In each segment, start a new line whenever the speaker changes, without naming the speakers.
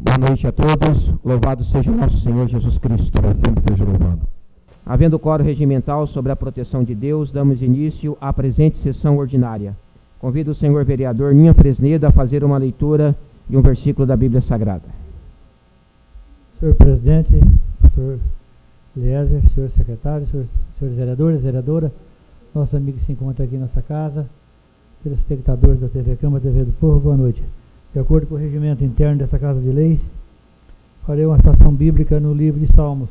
Boa noite a todos. Louvado seja o nosso Senhor Jesus Cristo.
Para sempre seja louvado.
Havendo quórum regimental sobre a proteção de Deus, damos início à presente sessão ordinária. Convido o senhor vereador Ninha Fresneda a fazer uma leitura de um versículo da Bíblia Sagrada.
Senhor presidente, pastor Eliezer, senhor secretário, senhores vereadores, vereadora, nossos amigos que se encontram aqui nessa casa, telespectadores da TV Câmara, TV do Povo, boa noite. De acordo com o regimento interno dessa Casa de Leis, farei uma citação bíblica no livro de Salmos,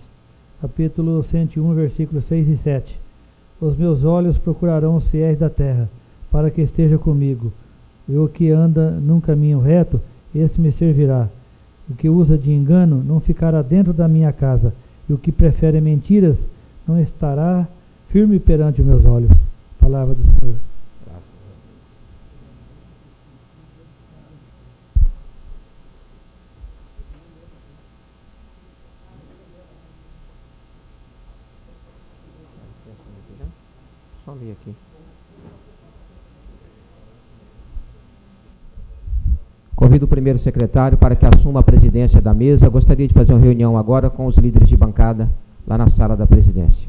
capítulo 101, versículos 6 e 7. Os meus olhos procurarão os fiéis da terra, para que esteja comigo. E o que anda num caminho reto, esse me servirá. O que usa de engano não ficará dentro da minha casa, e o que prefere mentiras não estará firme perante os meus olhos. Palavra do Senhor.
Só ler aqui. Convido o primeiro secretário para que assuma a presidência da mesa. Gostaria de fazer uma reunião agora com os líderes de bancada lá na sala da presidência.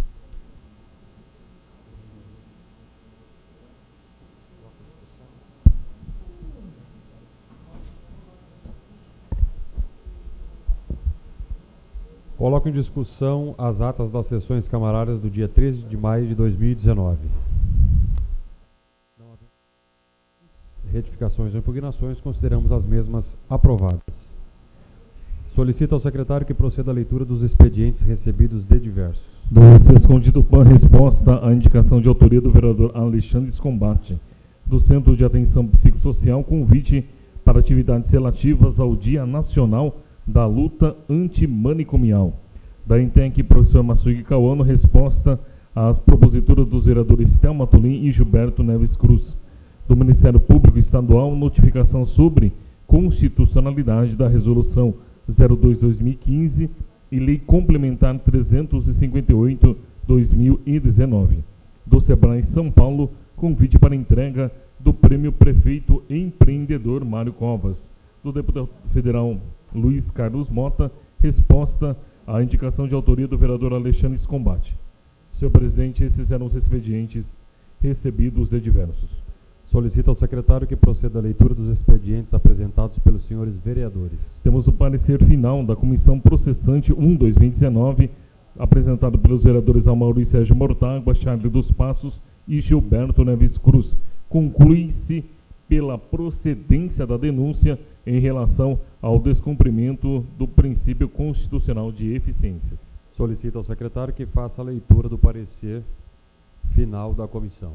Coloco em discussão as atas das sessões camarárias do dia 13 de maio de 2019. Não havendo retificações ou impugnações, consideramos as mesmas aprovadas. Solicito ao secretário que proceda à leitura dos expedientes recebidos de diversos.
Do SESCOM de Tupã, resposta à indicação de autoria do vereador Alexandre Escombate, do Centro de Atenção Psicossocial, convite para atividades relativas ao Dia Nacional da Luta Antimanicomial. Da INTEC, professor Massuig Cauano, resposta às proposituras dos vereadores Thelma Tulim e Gilberto Neves Cruz. Do Ministério Público Estadual, notificação sobre constitucionalidade da Resolução 02/2015 e Lei Complementar 358/2019. Do SEBRAE São Paulo, convite para entrega do Prêmio Prefeito Empreendedor Mário Covas. Do deputado federal Luiz Carlos Mota, resposta à indicação de autoria do vereador Alexandre Escombate. Senhor presidente, esses eram os expedientes recebidos de diversos.
Solicito ao secretário que proceda à leitura dos expedientes apresentados pelos senhores vereadores.
Temos o parecer final da Comissão Processante 1/2019, apresentado pelos vereadores Amauri Sérgio Mortágua, Charles dos Passos e Gilberto Neves Cruz. Conclui-se pela procedência da denúncia em relação ao descumprimento do princípio constitucional de eficiência.
Solicito ao secretário que faça a leitura do parecer final da comissão.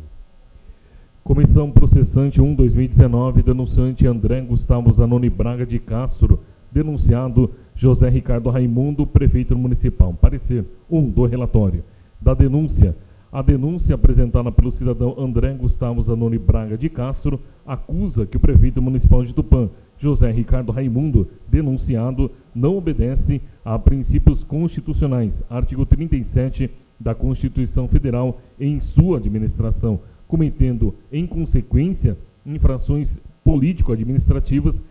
Comissão Processante 1/2019, denunciante André Gustavo Zanoni Braga de Castro, denunciado José Ricardo Raimundo, prefeito municipal. Parecer 1 do relatório. Da denúncia. A denúncia apresentada pelo cidadão André Gustavo Zanoni Braga de Castro acusa que o prefeito municipal de Tupã, José Ricardo Raimundo, denunciado, não obedece a princípios constitucionais, artigo 37 da Constituição Federal, em sua administração, cometendo, em consequência, infrações político-administrativas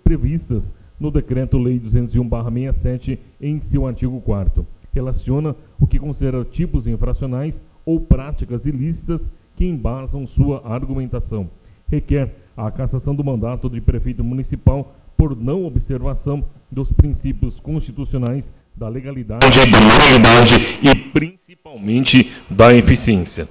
previstas no Decreto-Lei 201/67, em seu artigo 4º. Relaciona o que considera tipos infracionais ou práticas ilícitas que embasam sua argumentação. Requer a cassação do mandato de prefeito municipal por não observação dos princípios constitucionais da legalidade, da moralidade e principalmente da eficiência.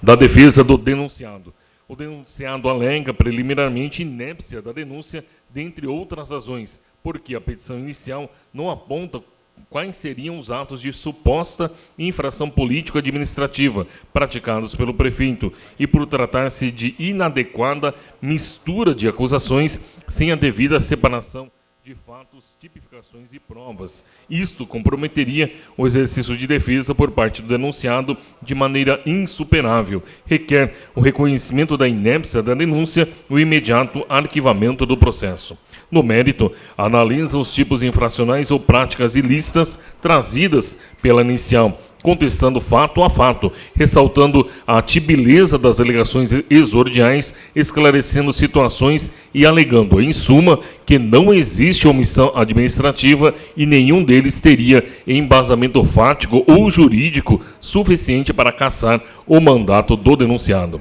Da defesa do denunciado. O denunciado alega preliminarmente inépcia da denúncia, dentre outras razões, porque a petição inicial não aponta quais seriam os atos de suposta infração político-administrativa praticados pelo prefeito e por tratar-se de inadequada mistura de acusações sem a devida separação de fatos, tipificações e provas. Isto comprometeria o exercício de defesa por parte do denunciado de maneira insuperável. Requer o reconhecimento da inépcia da denúncia e o imediato arquivamento do processo. No mérito, analisa os tipos infracionais ou práticas ilícitas trazidas pela inicial contestando fato a fato, ressaltando a tibileza das alegações exordiais, esclarecendo situações e alegando, em suma, que não existe omissão administrativa e nenhum deles teria embasamento fático ou jurídico suficiente para cassar o mandato do denunciado.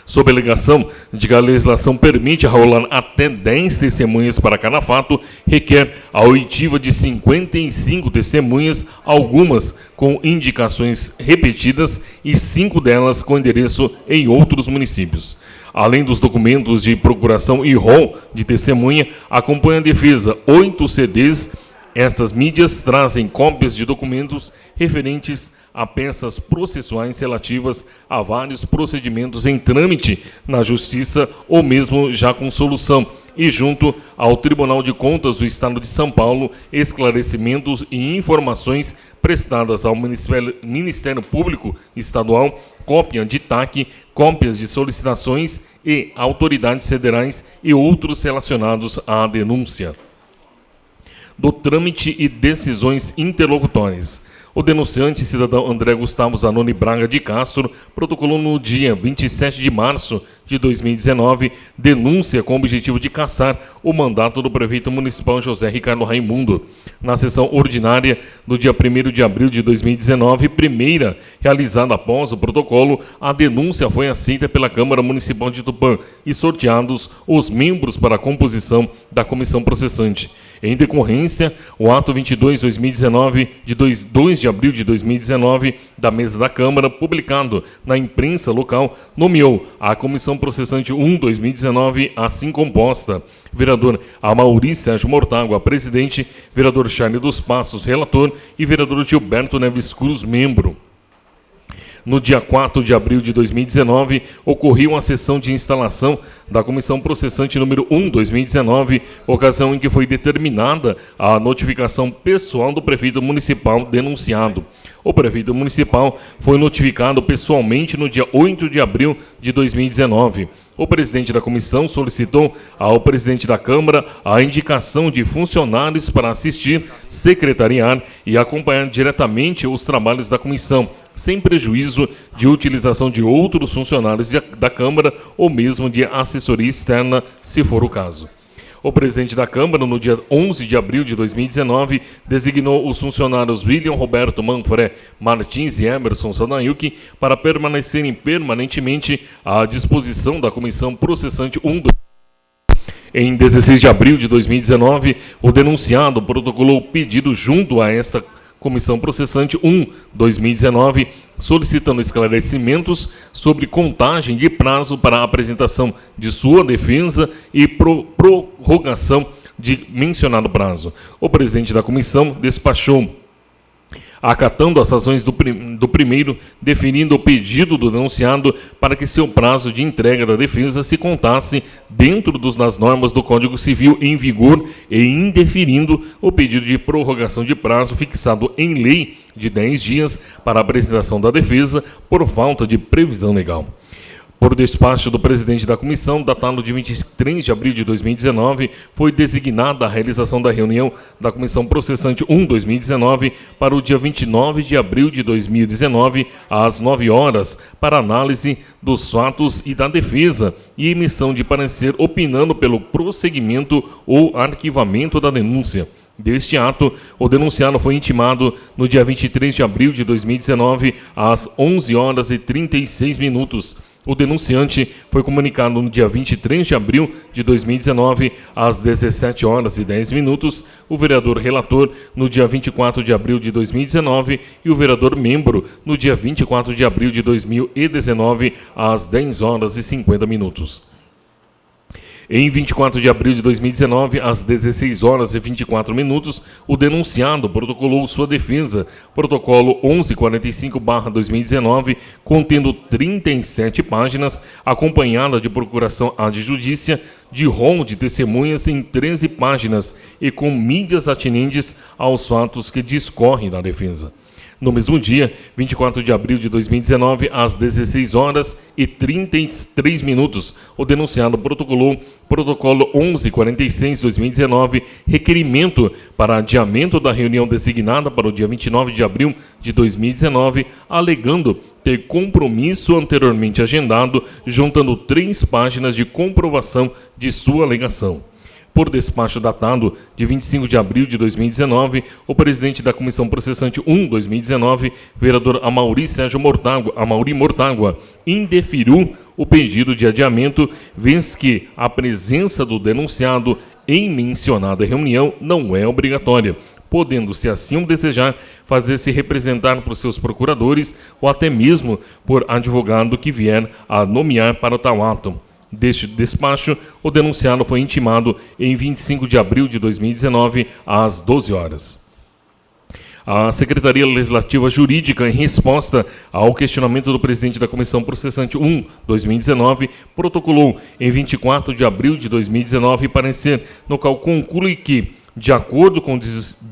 Sob a alegação de que a legislação permite rolar até 10 testemunhas para cada fato, requer a oitiva de 55 testemunhas, algumas com indicações repetidas e 5 delas com endereço em outros municípios. Além dos documentos de procuração e rol de testemunha, acompanha a defesa 8 CDs. Estas mídias trazem cópias de documentos referentes a peças processuais relativas a vários procedimentos em trâmite na Justiça ou mesmo já com solução, e junto ao Tribunal de Contas do Estado de São Paulo, esclarecimentos e informações prestadas ao Ministério Público Estadual, cópia de TAC, cópias de solicitações e autoridades federais e outros relacionados à denúncia. Do trâmite e decisões interlocutórias. O denunciante, cidadão André Gustavo Zanoni Braga de Castro, protocolou no dia 27 de março de 2019 denúncia com o objetivo de cassar o mandato do prefeito municipal José Ricardo Raimundo. Na sessão ordinária do dia 1º de abril de 2019, primeira realizada após o protocolo, a denúncia foi aceita pela Câmara Municipal de Tupã e sorteados os membros para a composição da comissão processante. Em decorrência, o ato 22/2019, de 2 de abril de 2019, da mesa da Câmara, publicado na imprensa local, nomeou a comissão processante 1/2019, assim composta: vereador Amaury Sérgio Mortágua, presidente; vereador Charles dos Passos, relator; e vereador Gilberto Neves Cruz, membro. No dia 4 de abril de 2019, ocorreu uma sessão de instalação da Comissão Processante número 1/2019, ocasião em que foi determinada a notificação pessoal do prefeito municipal denunciado. O prefeito municipal foi notificado pessoalmente no dia 8 de abril de 2019. O presidente da comissão solicitou ao presidente da Câmara a indicação de funcionários para assistir, secretariar e acompanhar diretamente os trabalhos da comissão, sem prejuízo de utilização de outros funcionários da Câmara ou mesmo de assessoria externa, se for o caso. O presidente da Câmara, no dia 11 de abril de 2019, designou os funcionários William Roberto Manfré Martins e Emerson Sadailke para permanecerem permanentemente à disposição da Comissão Processante 1. Em 16 de abril de 2019, o denunciado protocolou pedido junto a esta Comissão Processante 1/2019, solicitando esclarecimentos sobre contagem de prazo para a apresentação de sua defesa e prorrogação de mencionado prazo. O presidente da comissão despachou, acatando as razões do primeiro, definindo o pedido do denunciado para que seu prazo de entrega da defesa se contasse dentro das normas do Código Civil em vigor e indeferindo o pedido de prorrogação de prazo fixado em lei de 10 dias para a apresentação da defesa por falta de previsão legal. Por despacho do presidente da comissão, datado de 23 de abril de 2019, foi designada a realização da reunião da Comissão Processante 1/2019 para o dia 29 de abril de 2019, às 9 horas, para análise dos fatos e da defesa e emissão de parecer opinando pelo prosseguimento ou arquivamento da denúncia. Deste ato, o denunciado foi intimado no dia 23 de abril de 2019, às 11 horas e 36 minutos. O denunciante foi comunicado no dia 23 de abril de 2019, às 17 horas e 10 minutos, o vereador relator no dia 24 de abril de 2019 e o vereador membro no dia 24 de abril de 2019, às 10 horas e 50 minutos. Em 24 de abril de 2019, às 16 horas e 24 minutos, o denunciado protocolou sua defesa, protocolo 1145/2019, contendo 37 páginas, acompanhada de procuração ad judícia, de rol de testemunhas em 13 páginas e com mídias atinentes aos fatos que discorrem da defesa. No mesmo dia, 24 de abril de 2019, às 16 horas e 33 minutos, o denunciado protocolou protocolo 1146/2019, requerimento para adiamento da reunião designada para o dia 29 de abril de 2019, alegando ter compromisso anteriormente agendado, juntando 3 páginas de comprovação de sua alegação. Por despacho datado de 25 de abril de 2019, o presidente da Comissão Processante 1/2019, vereador Amaury Mortágua, indeferiu o pedido de adiamento, vez que a presença do denunciado em mencionada reunião não é obrigatória, podendo, se assim o desejar, fazer-se representar por seus procuradores ou até mesmo por advogado que vier a nomear para tal ato. Deste despacho, o denunciado foi intimado em 25 de abril de 2019, às 12 horas. A Secretaria Legislativa Jurídica, em resposta ao questionamento do presidente da Comissão Processante 1/2019, protocolou em 24 de abril de 2019 parecer no qual conclui que, de acordo com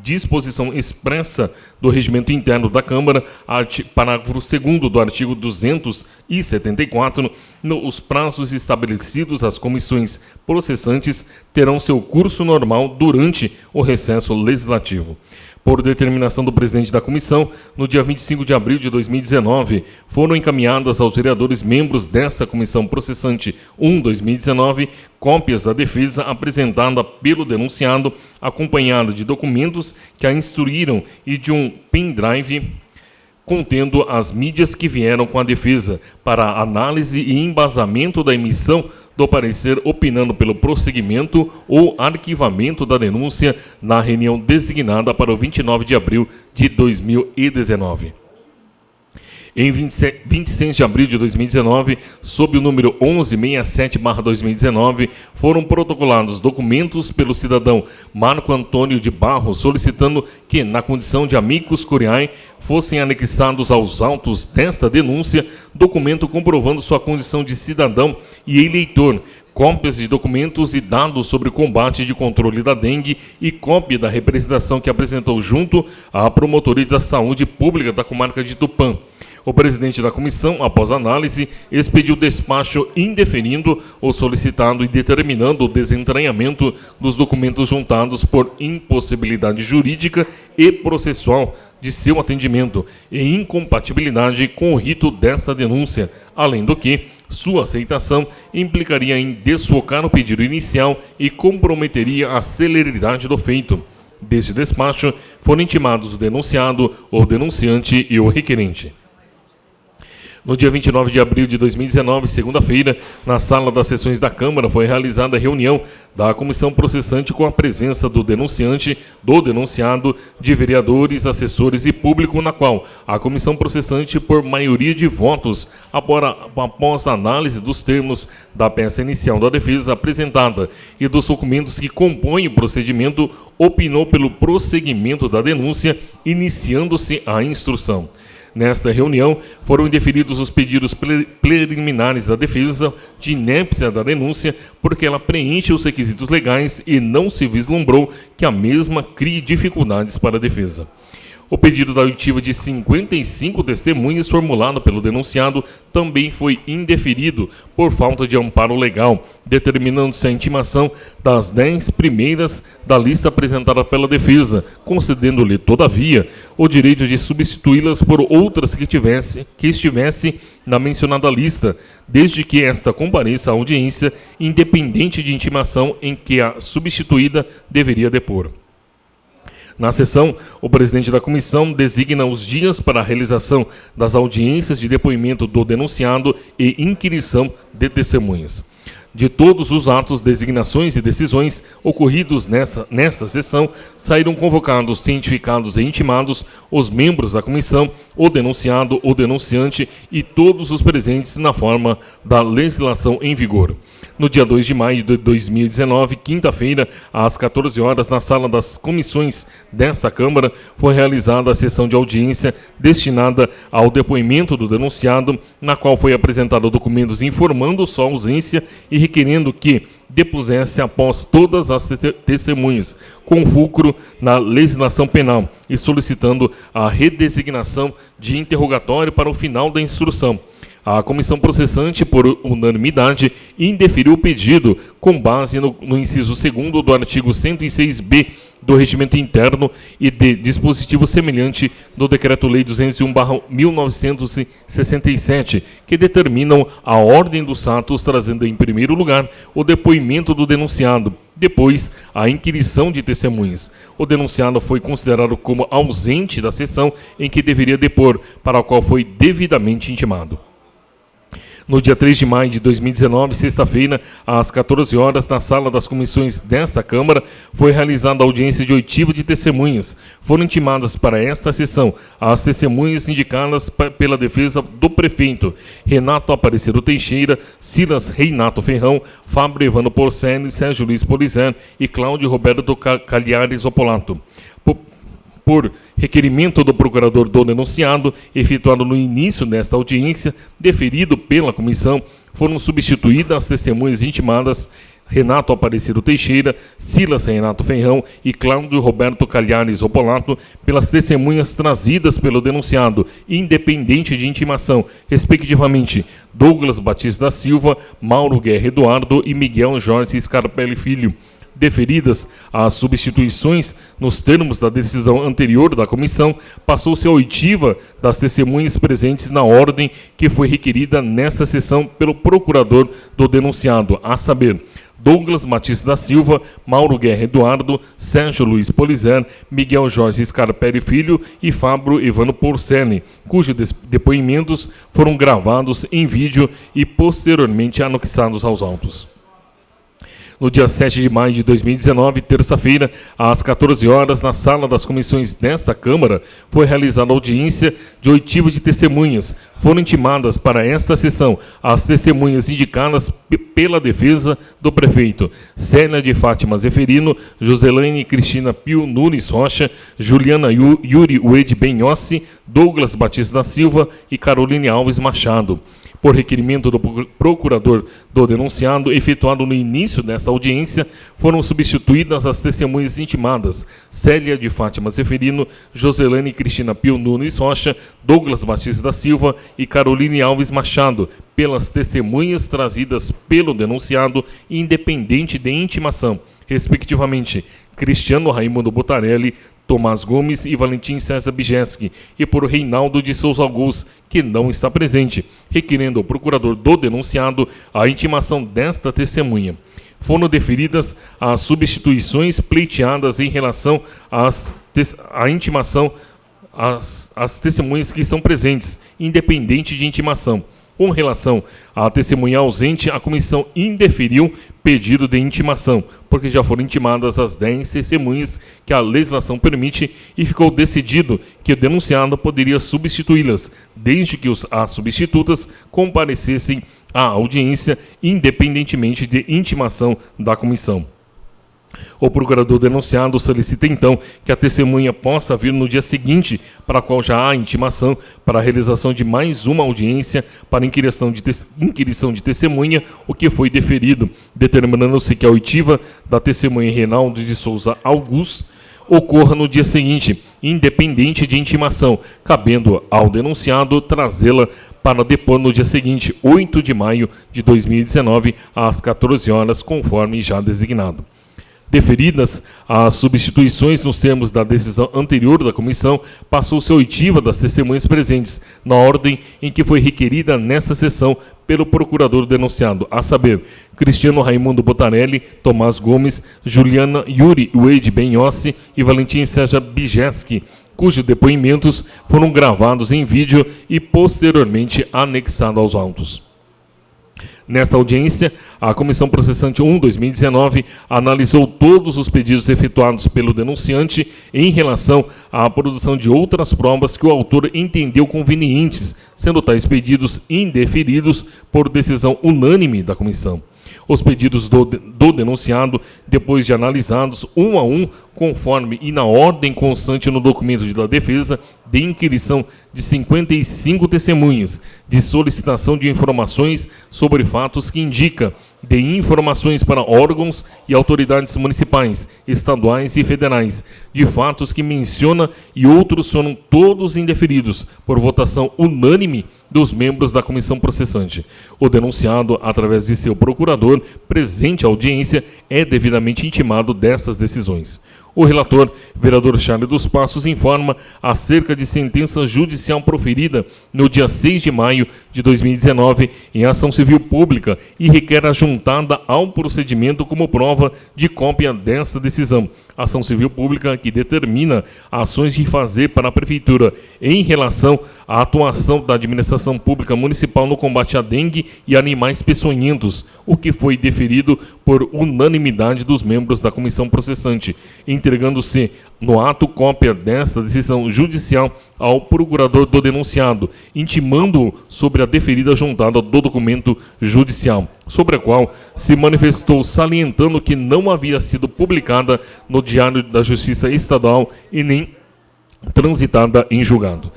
disposição expressa do Regimento Interno da Câmara, parágrafo 2º do artigo 274, os prazos estabelecidos às comissões processantes terão seu curso normal durante o recesso legislativo. Por determinação do presidente da comissão, no dia 25 de abril de 2019, foram encaminhadas aos vereadores membros desta Comissão Processante 1/2019 cópias da defesa apresentada pelo denunciado, acompanhada de documentos que a instruíram e de um pendrive contendo as mídias que vieram com a defesa, para análise e embasamento da emissão do parecer opinando pelo prosseguimento ou arquivamento da denúncia na reunião designada para o 29 de abril de 2019. Em 26 de abril de 2019, sob o número 1167/2019, foram protocolados documentos pelo cidadão Marco Antônio de Barros, solicitando que, na condição de amicus curiae, fossem anexados aos autos desta denúncia documento comprovando sua condição de cidadão e eleitor, cópias de documentos e dados sobre o combate de controle da dengue e cópia da representação que apresentou junto à Promotoria da Saúde Pública da Comarca de Tupã. O presidente da comissão, após análise, expediu despacho indeferindo o solicitado e determinando o desentranhamento dos documentos juntados por impossibilidade jurídica e processual de seu atendimento e incompatibilidade com o rito desta denúncia, além do que sua aceitação implicaria em desfocar o pedido inicial e comprometeria a celeridade do feito. Deste despacho, foram intimados o denunciado, o denunciante e o requerente. No dia 29 de abril de 2019, segunda-feira, na sala das sessões da Câmara, foi realizada a reunião da comissão processante com a presença do denunciante, do denunciado, de vereadores, assessores e público, na qual a comissão processante, por maioria de votos, após a análise dos termos da peça inicial da defesa apresentada e dos documentos que compõem o procedimento, opinou pelo prosseguimento da denúncia, iniciando-se a instrução. Nesta reunião, foram indeferidos os pedidos preliminares da defesa de inépcia da denúncia, porque ela preenche os requisitos legais e não se vislumbrou que a mesma crie dificuldades para a defesa. O pedido da oitiva de 55 testemunhas formulado pelo denunciado também foi indeferido por falta de amparo legal, determinando-se a intimação das 10 primeiras da lista apresentada pela defesa, concedendo-lhe, todavia, o direito de substituí-las por outras que estivesse na mencionada lista, desde que esta compareça à audiência, independente de intimação em que a substituída deveria depor. Na sessão, o presidente da comissão designa os dias para a realização das audiências de depoimento do denunciado e inquirição de testemunhas. De todos os atos, designações e decisões ocorridos nesta sessão, saíram convocados, cientificados e intimados os membros da comissão, o denunciado, o denunciante e todos os presentes na forma da legislação em vigor. No dia 2 de maio de 2019, quinta-feira, às 14 horas, na sala das comissões desta Câmara, foi realizada a sessão de audiência destinada ao depoimento do denunciado, na qual foi apresentado documentos informando sua ausência e requerendo que depusesse após todas as testemunhas, com fulcro na legislação penal, e solicitando a redesignação de interrogatório para o final da instrução. A comissão processante, por unanimidade, indeferiu o pedido com base no inciso 2º do artigo 106b do Regimento Interno e de dispositivo semelhante do Decreto-Lei 201/1967, que determinam a ordem dos fatos, trazendo em primeiro lugar o depoimento do denunciado, depois a inquirição de testemunhas. O denunciado foi considerado como ausente da sessão em que deveria depor, para a qual foi devidamente intimado. No dia 3 de maio de 2019, sexta-feira, às 14 horas, na sala das comissões desta Câmara, foi realizada a audiência de oitiva de testemunhas. Foram intimadas para esta sessão as testemunhas indicadas pela defesa do prefeito: Renato Aparecido Teixeira, Silas Reinato Ferrão, Fábio Evano Porceni, Sérgio Luiz Polizer e Cláudio Roberto Cagliares Opolato. Por requerimento do procurador do denunciado, efetuado no início desta audiência, deferido pela comissão, foram substituídas as testemunhas intimadas Renato Aparecido Teixeira, Silas Reinato Ferrão e Cláudio Roberto Cagliares Opolato pelas testemunhas trazidas pelo denunciado, independente de intimação, respectivamente Douglas Batista da Silva, Mauro Guerra Eduardo e Miguel Jorge Scarpelli Filho. Deferidas as substituições nos termos da decisão anterior da comissão, passou-se a oitiva das testemunhas presentes na ordem que foi requerida nesta sessão pelo procurador do denunciado, a saber, Douglas Batista da Silva, Mauro Guerra Eduardo, Sérgio Luiz Polizer, Miguel Jorge Scarpelli Filho e Fábio Evano Porceni, cujos depoimentos foram gravados em vídeo e posteriormente anexados aos autos. No dia 7 de maio de 2019, terça-feira, às 14 horas, na sala das comissões desta Câmara, foi realizada audiência de oitiva de testemunhas. Foram intimadas para esta sessão as testemunhas indicadas pela defesa do prefeito: Célia de Fátima Zeferino, Joselaine Cristina Pio Nunes Rocha, Juliana Yuri Uede Benhossi, Douglas Batista da Silva e Caroline Alves Machado. Por requerimento do procurador do denunciado, efetuado no início desta audiência, foram substituídas as testemunhas intimadas Célia de Fátima Zeferino, Joselaine Cristina Pio Nunes Rocha, Douglas Batista da Silva e Caroline Alves Machado, pelas testemunhas trazidas pelo denunciado, independente de intimação, respectivamente Cristiano Raimundo Botarelli, Tomás Gomes e Valentim César Bijeski, e por Reinaldo de Souza Augusto, que não está presente, requerendo ao procurador do denunciado a intimação desta testemunha. Foram deferidas as substituições pleiteadas em relação à intimação às testemunhas que estão presentes, independente de intimação. Com relação à testemunha ausente, a comissão indeferiu pedido de intimação, porque já foram intimadas as 10 testemunhas que a legislação permite, e ficou decidido que o denunciado poderia substituí-las, desde que as substitutas comparecessem à audiência, independentemente de intimação da comissão. O procurador denunciado solicita, então, que a testemunha possa vir no dia seguinte, para a qual já há intimação, para a realização de mais uma audiência para inquirição de testemunha, o que foi deferido, determinando-se que a oitiva da testemunha Reinaldo de Souza Augusto ocorra no dia seguinte, independente de intimação, cabendo ao denunciado trazê-la para depor no dia seguinte, 8 de maio de 2019, às 14 horas, conforme já designado. Deferidas as substituições nos termos da decisão anterior da comissão, passou-se a oitiva das testemunhas presentes, na ordem em que foi requerida nesta sessão pelo procurador denunciado, a saber, Cristiano Raimundo Botarelli, Tomás Gomes, Juliana Yuri Uede Benhossi e Valentim César Bijeski, cujos depoimentos foram gravados em vídeo e posteriormente anexados aos autos. Nesta audiência, a Comissão Processante 1/2019 analisou todos os pedidos efetuados pelo denunciante em relação à produção de outras provas que o autor entendeu convenientes, sendo tais pedidos indeferidos por decisão unânime da comissão. Os pedidos do denunciado, depois de analisados um a um, conforme e na ordem constante no documento da defesa, de inquirição de 55 testemunhas, de solicitação de informações sobre fatos que indica, de informações para órgãos e autoridades municipais, estaduais e federais, de fatos que menciona e outros foram todos indeferidos por votação unânime dos membros da comissão processante. O denunciado, através de seu procurador, presente à audiência, é devidamente intimado dessas decisões. O relator, vereador Charles dos Passos, informa acerca de sentença judicial proferida no dia 6 de maio de 2019 em ação civil pública e requer a juntada ao procedimento como prova de cópia dessa decisão. Ação civil pública que determina ações de fazer para a Prefeitura em relação à atuação da administração pública municipal no combate à dengue e animais peçonhentos, o que foi deferido por unanimidade dos membros da comissão processante, entregando-se no ato cópia desta decisão judicial ao procurador do denunciado, intimando-o sobre a deferida juntada do documento judicial, sobre a qual se manifestou salientando que não havia sido publicada no Diário da Justiça Estadual e nem transitada em julgado.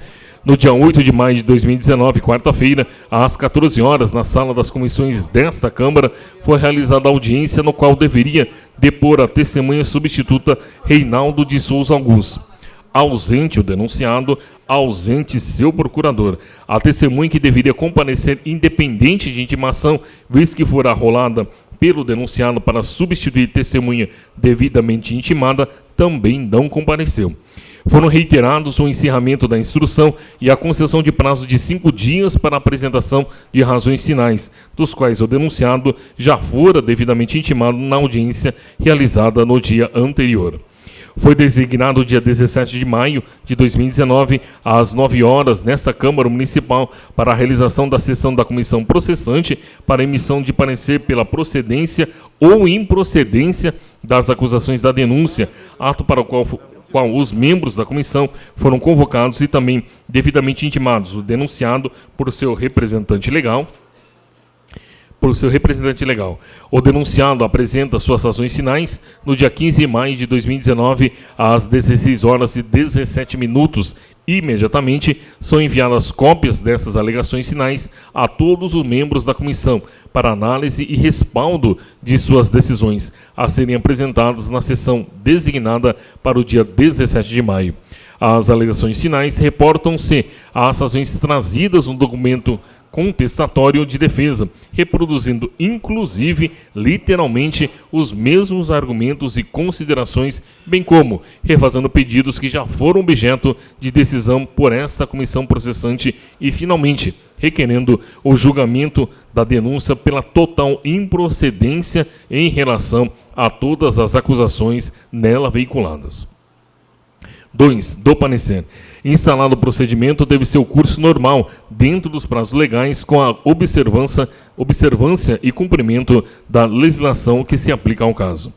No dia 8 de maio de 2019, quarta-feira, às 14 horas, na sala das comissões desta Câmara, foi realizada a audiência no qual deveria depor a testemunha substituta Reinaldo de Souza Augusto. Ausente o denunciado, ausente seu procurador. A testemunha que deveria comparecer independente de intimação, visto que fora arrolada pelo denunciado para substituir testemunha devidamente intimada, também não compareceu. Foram reiterados o encerramento da instrução e a concessão de prazo de 5 dias para a apresentação de razões finais, dos quais o denunciado já fora devidamente intimado na audiência realizada no dia anterior. Foi designado o dia 17 de maio de 2019, às 9 horas, nesta Câmara Municipal, para a realização da sessão da comissão processante para emissão de parecer pela procedência ou improcedência das acusações da denúncia, ato para o qual os membros da comissão foram convocados e também devidamente intimados, o denunciado por seu representante legal. O denunciado apresenta suas razões finais no dia 15 de maio de 2019, às 16 horas e 17 minutos. Imediatamente são enviadas cópias dessas alegações finais a todos os membros da comissão para análise e respaldo de suas decisões, a serem apresentadas na sessão designada para o dia 17 de maio. As alegações finais reportam-se às razões trazidas no documento contestatório de defesa, reproduzindo inclusive literalmente os mesmos argumentos e considerações, bem como refazendo pedidos que já foram objeto de decisão por esta comissão processante e, finalmente, requerendo o julgamento da denúncia pela total improcedência em relação a todas as acusações nela veiculadas. 2. Do parecer. Instalado o procedimento, deve ser o curso normal, dentro dos prazos legais, com a observância e cumprimento da legislação que se aplica ao caso.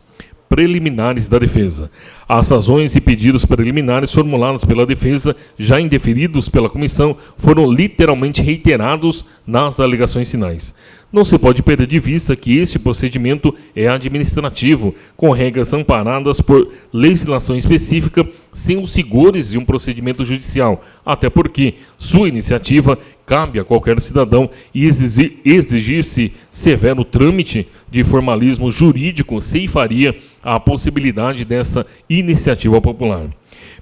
Preliminares da defesa. As razões e pedidos preliminares formulados pela defesa, já indeferidos pela comissão, foram literalmente reiterados nas alegações finais. Não se pode perder de vista que este procedimento é administrativo, com regras amparadas por legislação específica, sem os rigores de um procedimento judicial, até porque sua iniciativa cabe a qualquer cidadão e exigir-se severo trâmite de formalismo jurídico ceifaria a possibilidade dessa iniciativa popular.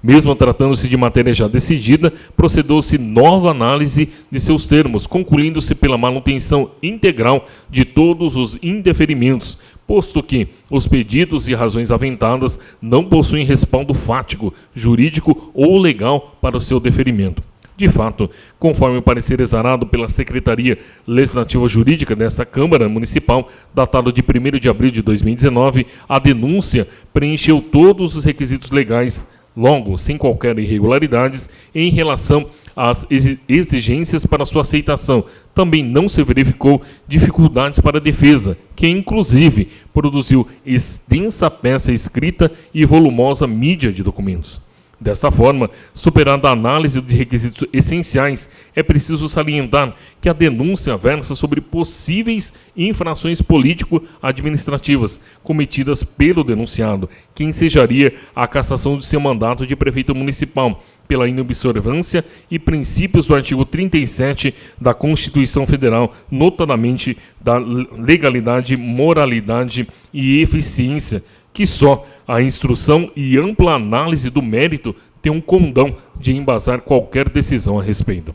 Mesmo tratando-se de matéria já decidida, procedeu-se nova análise de seus termos, concluindo-se pela manutenção integral de todos os indeferimentos, posto que os pedidos e razões aventadas não possuem respaldo fático, jurídico ou legal para o seu deferimento. De fato, conforme o parecer exarado pela Secretaria Legislativa Jurídica desta Câmara Municipal, datado de 1º de abril de 2019, a denúncia preencheu todos os requisitos legais, logo, sem qualquer irregularidades, em relação às exigências para sua aceitação. Também não se verificou dificuldades para a defesa, que inclusive produziu extensa peça escrita e volumosa mídia de documentos. Desta forma, superada a análise de requisitos essenciais, é preciso salientar que a denúncia versa sobre possíveis infrações político-administrativas cometidas pelo denunciado, que ensejaria a cassação de seu mandato de prefeito municipal, pela inobservância e princípios do artigo 37 da Constituição Federal, notadamente da legalidade, moralidade e eficiência, que só a instrução e ampla análise do mérito tem um condão de embasar qualquer decisão a respeito.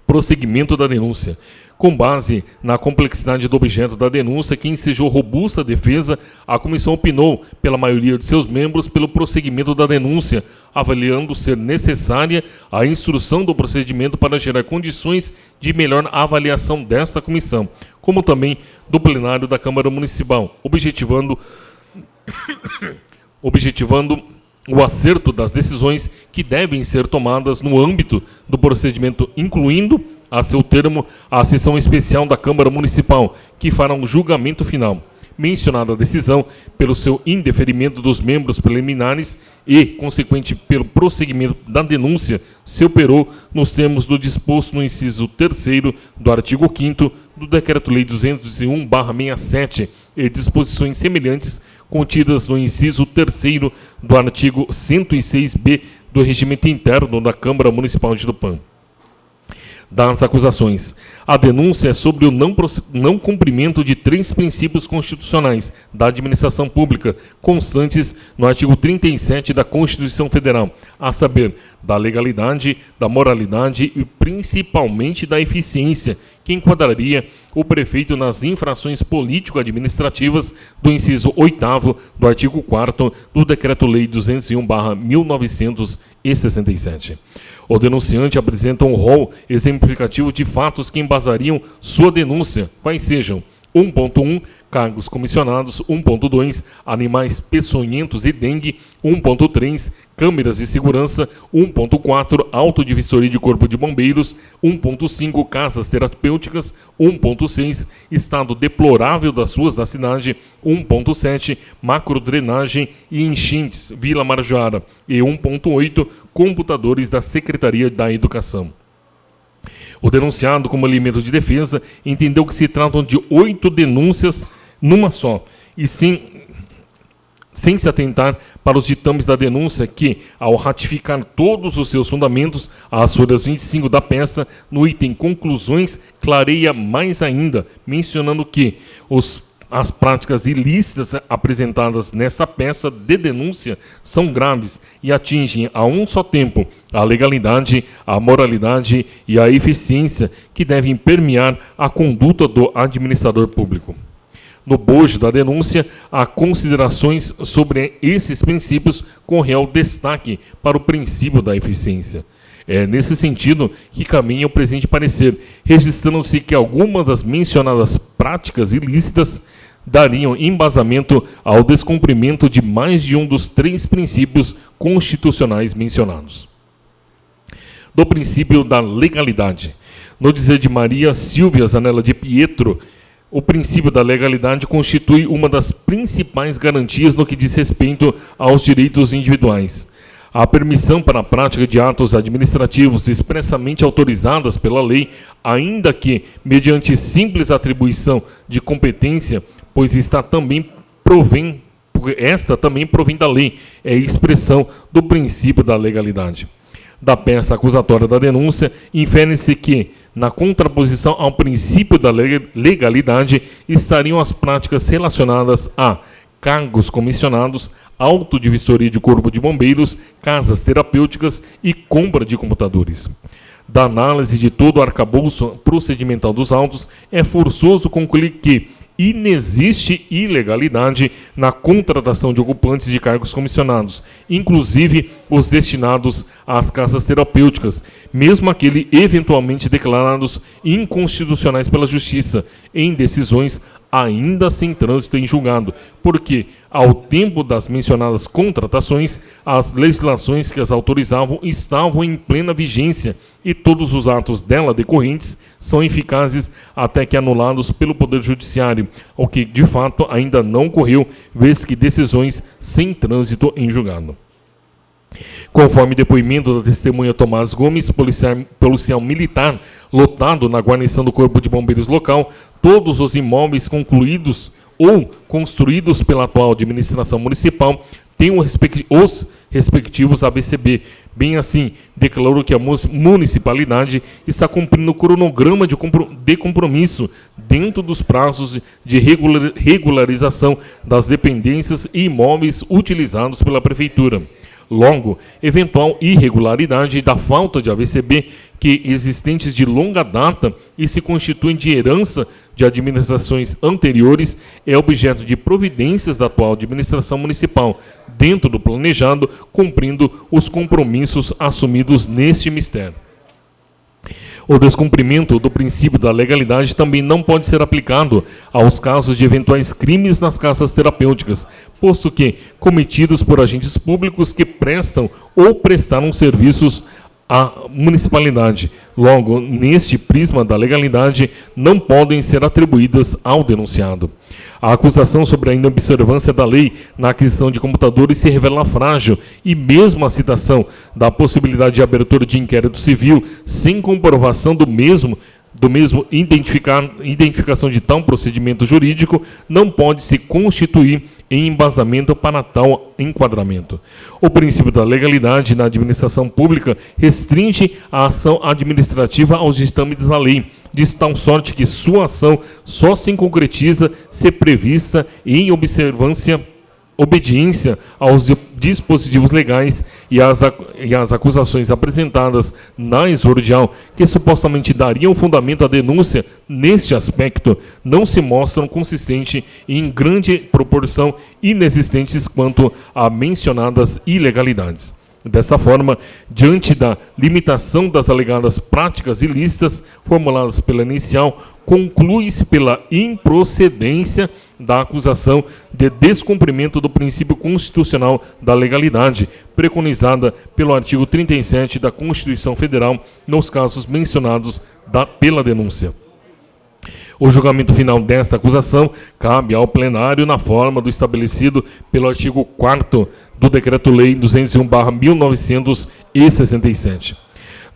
Prosseguimento da denúncia. Com base na complexidade do objeto da denúncia, que ensejou robusta defesa, a comissão opinou, pela maioria de seus membros, pelo prosseguimento da denúncia, avaliando ser necessária a instrução do procedimento para gerar condições de melhor avaliação desta comissão, como também do plenário da Câmara Municipal, objetivando o acerto das decisões que devem ser tomadas no âmbito do procedimento, incluindo, a seu termo, a sessão especial da Câmara Municipal, que fará um julgamento final. Mencionada a decisão, pelo seu indeferimento dos membros preliminares e, consequente, pelo prosseguimento da denúncia, se operou nos termos do disposto no inciso 3º do artigo 5º do Decreto-Lei 201/67 e disposições semelhantes contidas no inciso 3º do artigo 106b do Regimento Interno da Câmara Municipal de Tupã. Das acusações. A denúncia é sobre o não cumprimento de 3 princípios constitucionais da administração pública, constantes no artigo 37 da Constituição Federal, a saber, da legalidade, da moralidade e principalmente da eficiência, que enquadraria o prefeito nas infrações político-administrativas do inciso 8º do artigo 4º do Decreto-Lei 201/1967. O denunciante apresenta um rol exemplificativo de fatos que embasariam sua denúncia, quais sejam: 1.1, cargos comissionados; 1.2, animais peçonhentos e dengue; 1.3, câmeras de segurança; 1.4, autodivisoria de corpo de bombeiros; 1.5, casas terapêuticas; 1.6, estado deplorável das ruas da cidade; 1.7, macrodrenagem e enchentes, Vila Marajoara; e 1.8, computadores da Secretaria da Educação. O denunciado, como elemento de defesa, entendeu que se tratam de 8 denúncias numa só, e sem se atentar para os ditames da denúncia que, ao ratificar todos os seus fundamentos, as folhas 25 da peça, no item conclusões, clareia mais ainda, mencionando que as práticas ilícitas apresentadas nesta peça de denúncia são graves e atingem a um só tempo a legalidade, a moralidade e a eficiência que devem permear a conduta do administrador público. No bojo da denúncia, há considerações sobre esses princípios com real destaque para o princípio da eficiência. É nesse sentido que caminha o presente parecer, registrando-se que algumas das mencionadas práticas ilícitas dariam embasamento ao descumprimento de mais de um dos 3 princípios constitucionais mencionados. Do princípio da legalidade. No dizer de Maria Silvia Zanella de Pietro, o princípio da legalidade constitui uma das principais garantias no que diz respeito aos direitos individuais. A permissão para a prática de atos administrativos expressamente autorizadas pela lei, ainda que mediante simples atribuição de competência, pois esta também provém da lei, é expressão do princípio da legalidade. Da peça acusatória da denúncia, infere-se que, na contraposição ao princípio da legalidade, estariam as práticas relacionadas a cargos comissionados, autodivisoria de corpo de bombeiros, casas terapêuticas e compra de computadores. Da análise de todo o arcabouço procedimental dos autos, é forçoso concluir que inexiste ilegalidade na contratação de ocupantes de cargos comissionados, inclusive os destinados às casas terapêuticas, mesmo aqueles eventualmente declarados inconstitucionais pela Justiça, em decisões ainda sem trânsito em julgado, porque, ao tempo das mencionadas contratações, as legislações que as autorizavam estavam em plena vigência e todos os atos dela decorrentes são eficazes até que anulados pelo Poder Judiciário, o que, de fato, ainda não ocorreu, vez que decisões sem trânsito em julgado. Conforme depoimento da testemunha Tomás Gomes, policial militar lotado na guarnição do Corpo de Bombeiros local, todos os imóveis concluídos ou construídos pela atual administração municipal têm os respectivos ABCB. Bem assim, declarou que a municipalidade está cumprindo o cronograma de compromisso dentro dos prazos de regularização das dependências e imóveis utilizados pela Prefeitura. Logo, eventual irregularidade da falta de ABCB, que existentes de longa data e se constituem de herança de administrações anteriores, é objeto de providências da atual administração municipal, dentro do planejado, cumprindo os compromissos assumidos neste mistério. O descumprimento do princípio da legalidade também não pode ser aplicado aos casos de eventuais crimes nas casas terapêuticas, posto que cometidos por agentes públicos que prestam ou prestaram serviços à municipalidade. Logo, neste prisma da legalidade, não podem ser atribuídas ao denunciado. A acusação sobre a inobservância da lei na aquisição de computadores se revela frágil e mesmo a citação da possibilidade de abertura de inquérito civil sem comprovação do mesmo identificação de tal procedimento jurídico não pode se constituir em embasamento para tal enquadramento. O princípio da legalidade na administração pública restringe a ação administrativa aos ditames da lei, de tal sorte que sua ação só se concretiza se prevista em obediência aos dispositivos legais e às acusações apresentadas na exordial, que supostamente dariam fundamento à denúncia neste aspecto, não se mostram consistentes e em grande proporção inexistentes quanto a mencionadas ilegalidades. Dessa forma, diante da limitação das alegadas práticas ilícitas formuladas pela inicial, conclui-se pela improcedência da acusação de descumprimento do princípio constitucional da legalidade, preconizada pelo artigo 37 da Constituição Federal, nos casos mencionados pela denúncia. O julgamento final desta acusação cabe ao plenário na forma do estabelecido pelo artigo 4º do Decreto-Lei 201/1967.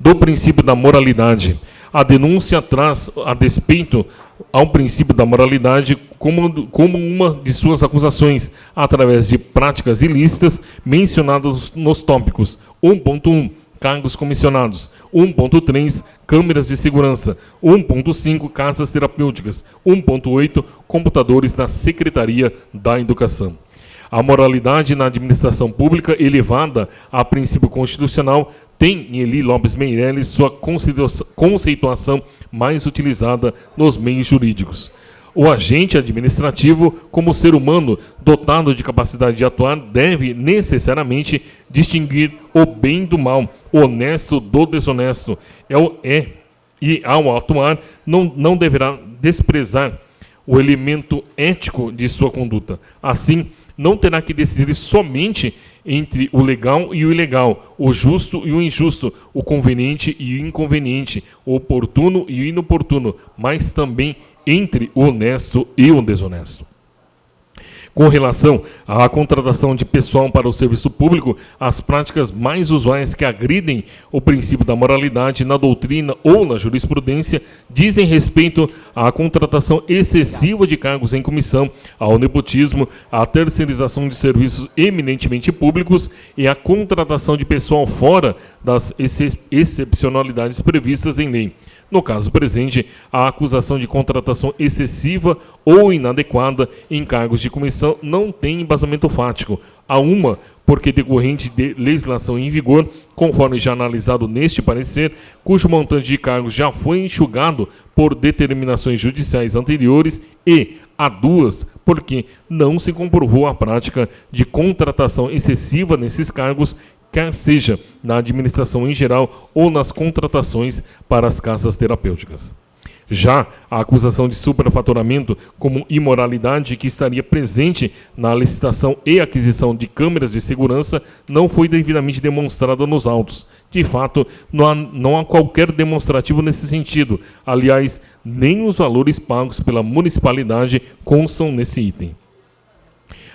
Do princípio da moralidade, a denúncia traz a despeito ao princípio da moralidade como uma de suas acusações, através de práticas ilícitas mencionadas nos tópicos 1.1, cargos comissionados, 1.3, câmeras de segurança, 1.5, casas terapêuticas, 1.8, computadores da Secretaria da Educação. A moralidade na administração pública, elevada a princípio constitucional, tem em Eli Lopes Meirelles sua conceituação mais utilizada nos meios jurídicos. O agente administrativo, como ser humano dotado de capacidade de atuar, deve necessariamente distinguir o bem do mal, o honesto do desonesto. E ao atuar, não deverá desprezar o elemento ético de sua conduta. Assim, não terá que decidir somente entre o legal e o ilegal, o justo e o injusto, o conveniente e o inconveniente, o oportuno e o inoportuno, mas também entre o honesto e o desonesto. Com relação à contratação de pessoal para o serviço público, as práticas mais usuais que agridem o princípio da moralidade na doutrina ou na jurisprudência dizem respeito à contratação excessiva de cargos em comissão, ao nepotismo, à terceirização de serviços eminentemente públicos e à contratação de pessoal fora das excepcionalidades previstas em lei. No caso presente, a acusação de contratação excessiva ou inadequada em cargos de comissão não tem embasamento fático. Há uma, porque decorrente de legislação em vigor, conforme já analisado neste parecer, cujo montante de cargos já foi enxugado por determinações judiciais anteriores, e há duas, porque não se comprovou a prática de contratação excessiva nesses cargos, quer seja na administração em geral ou nas contratações para as casas terapêuticas. Já a acusação de superfaturamento como imoralidade que estaria presente na licitação e aquisição de câmeras de segurança não foi devidamente demonstrada nos autos. De fato, não há qualquer demonstrativo nesse sentido. Aliás, nem os valores pagos pela municipalidade constam nesse item.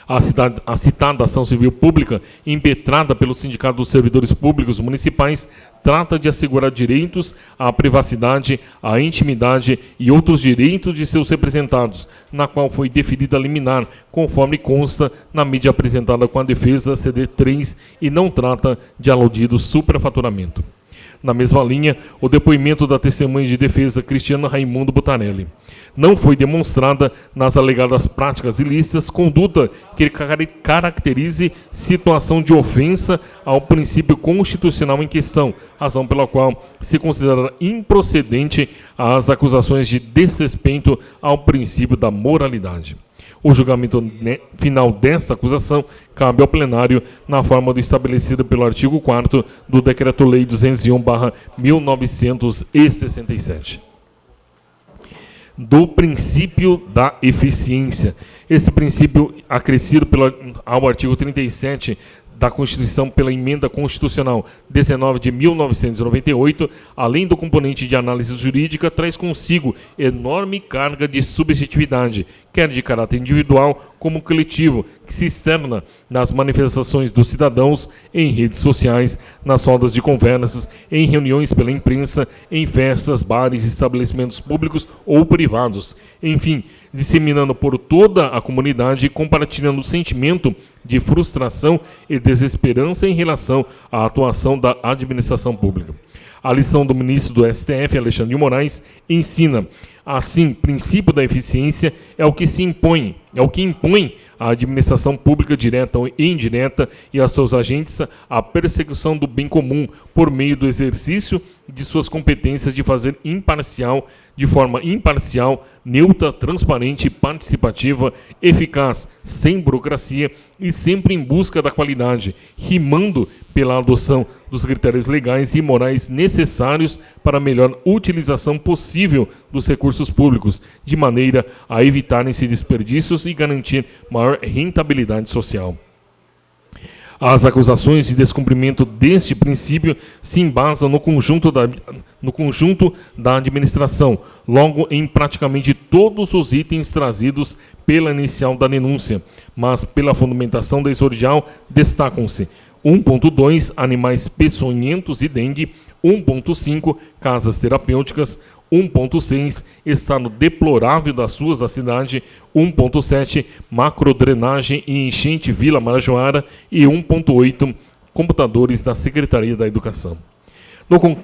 A citada ação civil pública, impetrada pelo Sindicato dos Servidores Públicos Municipais, trata de assegurar direitos à privacidade, à intimidade e outros direitos de seus representados, na qual foi deferida a liminar, conforme consta na mídia apresentada com a defesa CD3, e não trata de aludido superfaturamento. Na mesma linha, o depoimento da testemunha de defesa Cristiano Raimundo Butarelli. Não foi demonstrada nas alegadas práticas ilícitas conduta que caracterize situação de ofensa ao princípio constitucional em questão, razão pela qual se considera improcedente as acusações de desrespeito ao princípio da moralidade. O julgamento final desta acusação cabe ao plenário na forma do estabelecido pelo artigo 4º do Decreto-Lei 201/1967. Do princípio da eficiência. Esse princípio, acrescido ao artigo 37 da Constituição pela Emenda Constitucional 19 de 1998, além do componente de análise jurídica, traz consigo enorme carga de subjetividade, quer de caráter individual como coletivo, que se externa nas manifestações dos cidadãos, em redes sociais, nas rodas de conversas, em reuniões pela imprensa, em festas, bares, estabelecimentos públicos ou privados, enfim, disseminando por toda a comunidade e compartilhando o sentimento de frustração e desesperança em relação à atuação da administração pública. A lição do ministro do STF, Alexandre de Moraes, ensina: assim, princípio da eficiência é o que impõe à administração pública direta ou indireta e a seus agentes a persecução do bem comum por meio do exercício de suas competências de fazer de forma imparcial, neutra, transparente, participativa, eficaz, sem burocracia e sempre em busca da qualidade, rimando pela adoção dos critérios legais e morais necessários para a melhor utilização possível dos recursos públicos, de maneira a evitarem-se desperdícios e garantir maior rentabilidade social. As acusações de descumprimento deste princípio se embasam no conjunto da administração, logo em praticamente todos os itens trazidos pela inicial da denúncia, mas pela fundamentação da exordial destacam-se 1.2 Animais peçonhentos e dengue, 1.5 Casas terapêuticas, 1.6 Estado deplorável das ruas da cidade, 1.7 Macrodrenagem e enchente Vila Marajoara e 1.8 Computadores da Secretaria da Educação.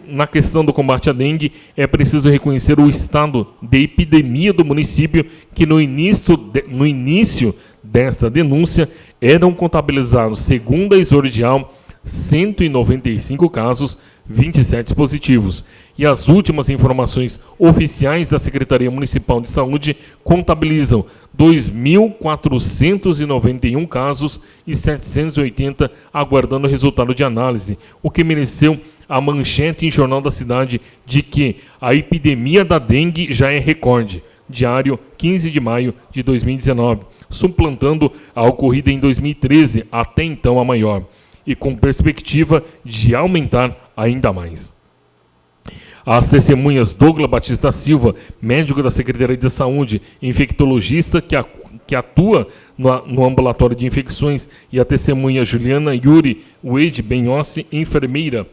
Na questão do combate à dengue, é preciso reconhecer o estado de epidemia do município, que no início desta denúncia eram contabilizados, segundo a exordial, 195 casos, 27 positivos. E as últimas informações oficiais da Secretaria Municipal de Saúde contabilizam 2.491 casos e 780 aguardando resultado de análise, o que mereceu a manchete em Jornal da Cidade de que a epidemia da dengue já é recorde, diário 15 de maio de 2019, suplantando a ocorrida em 2013, até então a maior, e com perspectiva de aumentar ainda mais. As testemunhas Douglas Batista Silva, médico da Secretaria de Saúde, infectologista que atua no ambulatório de infecções, e a testemunha Juliana Yuri Wade Benhossi, enfermeira,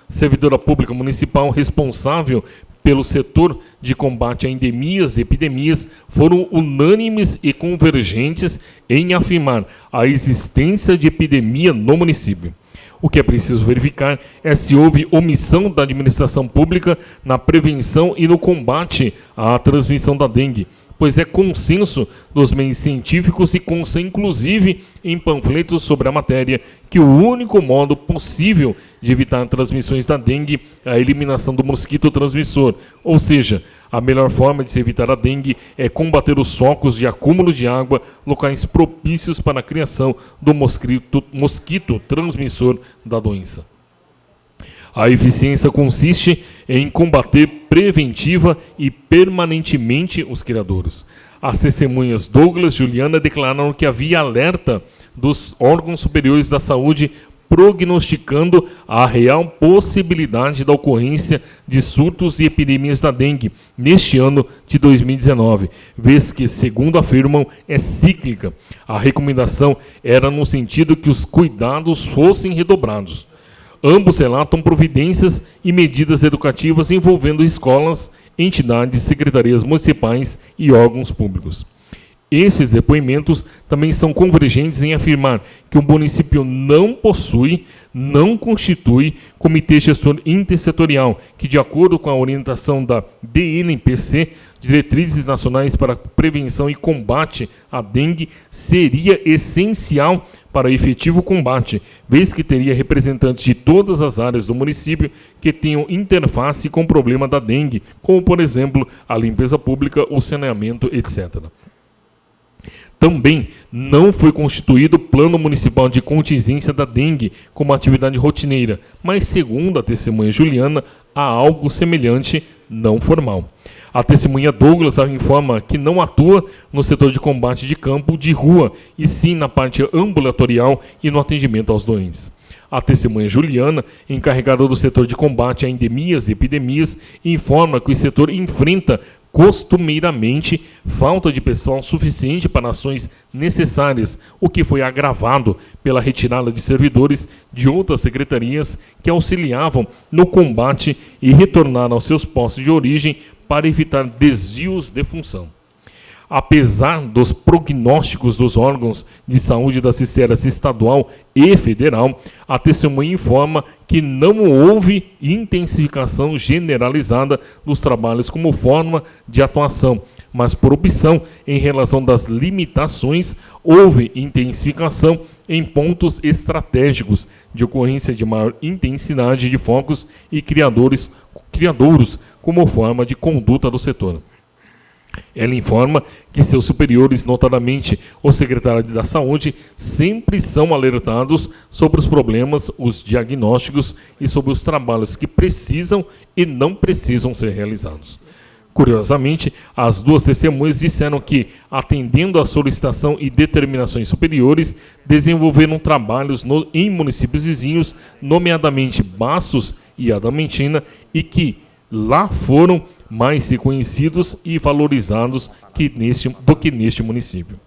servidora pública municipal responsável pelo setor de combate a endemias e epidemias, foram unânimes e convergentes em afirmar a existência de epidemia no município. O que é preciso verificar é se houve omissão da administração pública na prevenção e no combate à transmissão da dengue, pois é consenso dos meios científicos e consta inclusive em panfletos sobre a matéria que o único modo possível de evitar transmissões da dengue é a eliminação do mosquito transmissor, ou seja, a melhor forma de se evitar a dengue é combater os focos de acúmulo de água, locais propícios para a criação do mosquito transmissor da doença. A eficiência consiste em combater preventiva e permanentemente os criadouros. As testemunhas Douglas e Juliana declararam que havia alerta dos órgãos superiores da saúde prognosticando a real possibilidade da ocorrência de surtos e epidemias da dengue neste ano de 2019, vez que, segundo afirmam, é cíclica. A recomendação era no sentido que os cuidados fossem redobrados. Ambos relatam providências e medidas educativas envolvendo escolas, entidades, secretarias municipais e órgãos públicos. Esses depoimentos também são convergentes em afirmar que o município não constitui comitê gestor intersetorial, que, de acordo com a orientação da DNPC, Diretrizes Nacionais para a Prevenção e Combate à Dengue, seria essencial para o efetivo combate, vez que teria representantes de todas as áreas do município que tenham interface com o problema da dengue, como, por exemplo, a limpeza pública, o saneamento, etc. Também não foi constituído o Plano Municipal de Contingência da Dengue como atividade rotineira, mas, segundo a testemunha Juliana, há algo semelhante não formal. A testemunha Douglas informa que não atua no setor de combate de campo de rua, e sim na parte ambulatorial e no atendimento aos doentes. A testemunha Juliana, encarregada do setor de combate a endemias e epidemias, informa que o setor enfrenta costumeiramente falta de pessoal suficiente para ações necessárias, o que foi agravado pela retirada de servidores de outras secretarias que auxiliavam no combate e retornaram aos seus postos de origem para evitar desvios de função. Apesar dos prognósticos dos órgãos de saúde das esferas estadual e federal, a testemunha informa que não houve intensificação generalizada dos trabalhos como forma de atuação, mas por opção em relação das limitações, houve intensificação em pontos estratégicos de ocorrência de maior intensidade de focos e criadouros como forma de conduta do setor. Ela informa que seus superiores, notadamente o secretário da Saúde, sempre são alertados sobre os problemas, os diagnósticos e sobre os trabalhos que precisam e não precisam ser realizados. Curiosamente, as duas testemunhas disseram que, atendendo à solicitação e determinações superiores, desenvolveram trabalhos em municípios vizinhos, nomeadamente Bastos e Adamantina, e que lá foram mais reconhecidos e valorizados do que neste município.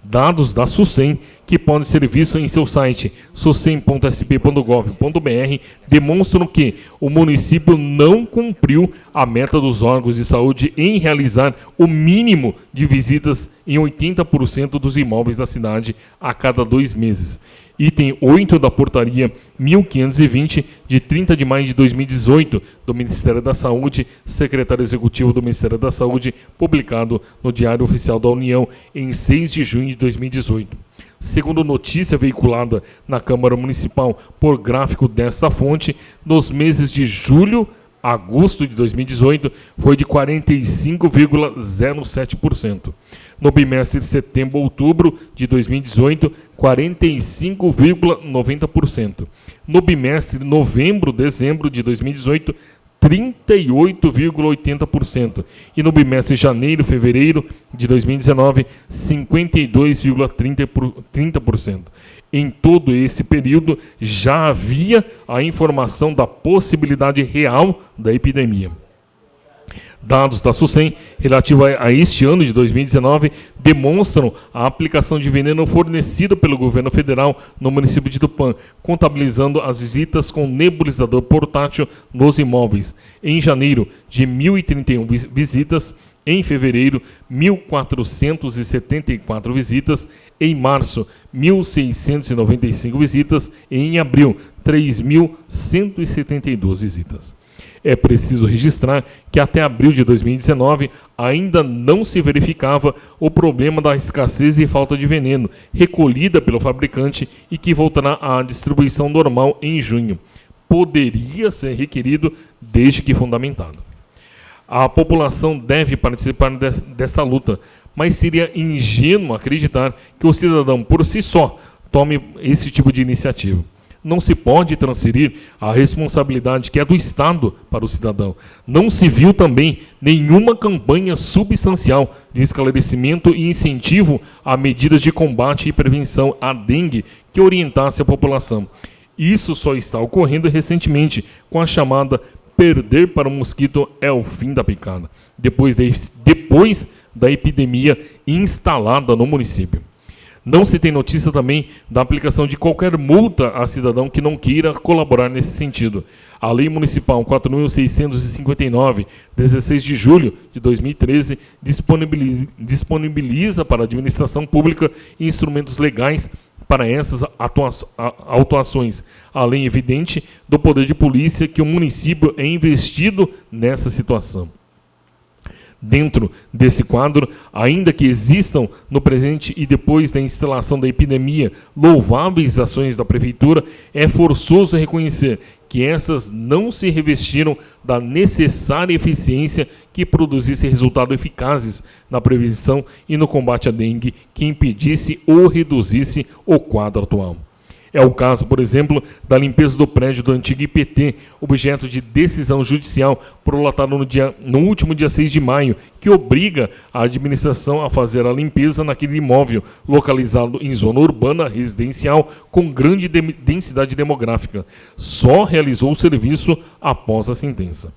Dados da SUSEM, que podem ser vistos em seu site susem.sp.gov.br, demonstram que o município não cumpriu a meta dos órgãos de saúde em realizar o mínimo de visitas em 80% dos imóveis da cidade a cada 2 meses. Item 8 da portaria 1520, de 30 de maio de 2018, do Ministério da Saúde, secretário executivo do Ministério da Saúde, publicado no Diário Oficial da União em 6 de junho de 2018. Segundo notícia veiculada na Câmara Municipal por gráfico desta fonte, nos meses de julho a agosto de 2018 foi de 45,07%. No bimestre de setembro a outubro de 2018, 45,90%. No bimestre de novembro-dezembro de 2018, 38,80%. E no bimestre de janeiro-fevereiro de 2019, 52,30%. Em todo esse período, já havia a informação da possibilidade real da epidemia. Dados da SUSEM relativos a este ano de 2019 demonstram a aplicação de veneno fornecido pelo governo federal no município de Tupã, contabilizando as visitas com nebulizador portátil nos imóveis. Em janeiro, de 1.031 visitas. Em fevereiro, 1.474 visitas. Em março, 1.695 visitas. E em abril, 3.172 visitas. É preciso registrar que até abril de 2019 ainda não se verificava o problema da escassez e falta de veneno recolhida pelo fabricante e que voltará à distribuição normal em junho. Poderia ser requerido desde que fundamentado. A população deve participar dessa luta, mas seria ingênuo acreditar que o cidadão por si só tome esse tipo de iniciativa. Não se pode transferir a responsabilidade que é do Estado para o cidadão. Não se viu também nenhuma campanha substancial de esclarecimento e incentivo a medidas de combate e prevenção à dengue que orientasse a população. Isso só está ocorrendo recentemente com a chamada perder para o mosquito é o fim da picada, depois da epidemia instalada no município. Não se tem notícia também da aplicação de qualquer multa a cidadão que não queira colaborar nesse sentido. A Lei Municipal 4.659, 16 de julho de 2013, disponibiliza para a administração pública instrumentos legais para essas autuações, além, evidente, do poder de polícia que o município é investido nessa situação. Dentro desse quadro, ainda que existam no presente e depois da instalação da epidemia louváveis ações da Prefeitura, é forçoso reconhecer que essas não se revestiram da necessária eficiência que produzisse resultados eficazes na prevenção e no combate à dengue, que impedisse ou reduzisse o quadro atual. É o caso, por exemplo, da limpeza do prédio do antigo IPT, objeto de decisão judicial prolatada no último dia 6 de maio, que obriga a administração a fazer a limpeza naquele imóvel, localizado em zona urbana residencial com grande densidade demográfica. Só realizou o serviço após a sentença.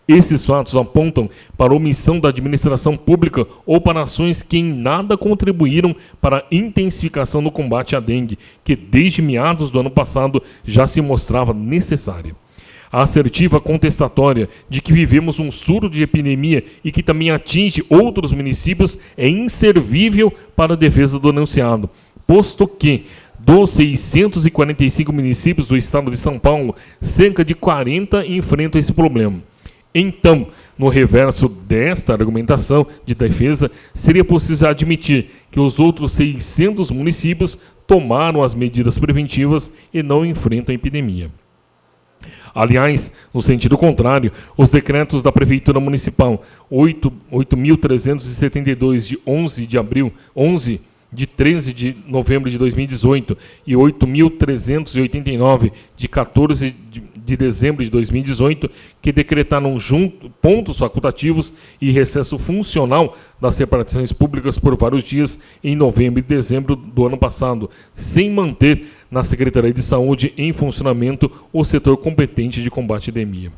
Esses fatos apontam para a omissão da administração pública ou para ações que em nada contribuíram para a intensificação do combate à dengue, que desde meados do ano passado já se mostrava necessária. A assertiva contestatória de que vivemos um surto de epidemia e que também atinge outros municípios é inservível para a defesa do denunciado, posto que dos 645 municípios do estado de São Paulo, cerca de 40 enfrentam esse problema. Então, no reverso desta argumentação de defesa, seria possível admitir que os outros 600 municípios tomaram as medidas preventivas e não enfrentam a epidemia. Aliás, no sentido contrário, os decretos da Prefeitura Municipal 8.372 de 13 de novembro de 2018 e 8.389 de 14 de dezembro de 2018, que decretaram pontos facultativos e recesso funcional das repartições públicas por vários dias em novembro e dezembro do ano passado, sem manter na Secretaria de Saúde em funcionamento o setor competente de combate à epidemia.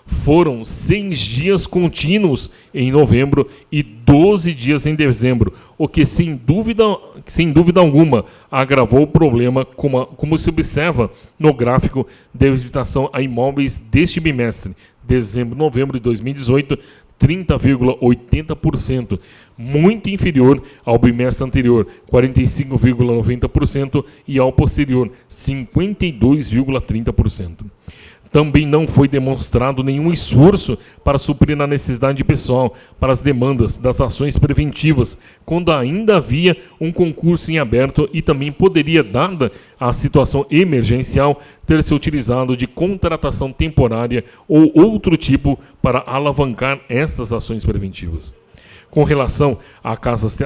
Foram 6 dias contínuos em novembro e 12 dias em dezembro, o que, sem dúvida alguma, agravou o problema, como se observa no gráfico de visitação a imóveis deste bimestre, dezembro-novembro de 2018, 30,80%, muito inferior ao bimestre anterior, 45,90%, e ao posterior, 52,30%. Também não foi demonstrado nenhum esforço para suprir a necessidade pessoal para as demandas das ações preventivas, quando ainda havia um concurso em aberto e também poderia, dada a situação emergencial, ter se utilizado de contratação temporária ou outro tipo para alavancar essas ações preventivas. Com relação a casas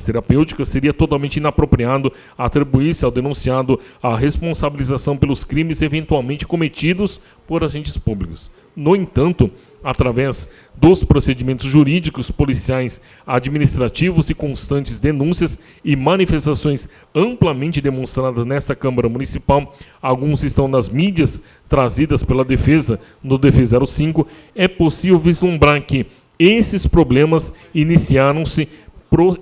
terapêuticas, seria totalmente inapropriado atribuir-se ao denunciado a responsabilização pelos crimes eventualmente cometidos por agentes públicos. No entanto, através dos procedimentos jurídicos, policiais, administrativos e constantes denúncias e manifestações amplamente demonstradas nesta Câmara Municipal, alguns estão nas mídias trazidas pela defesa no DF 05, é possível vislumbrar que esses problemas iniciaram-se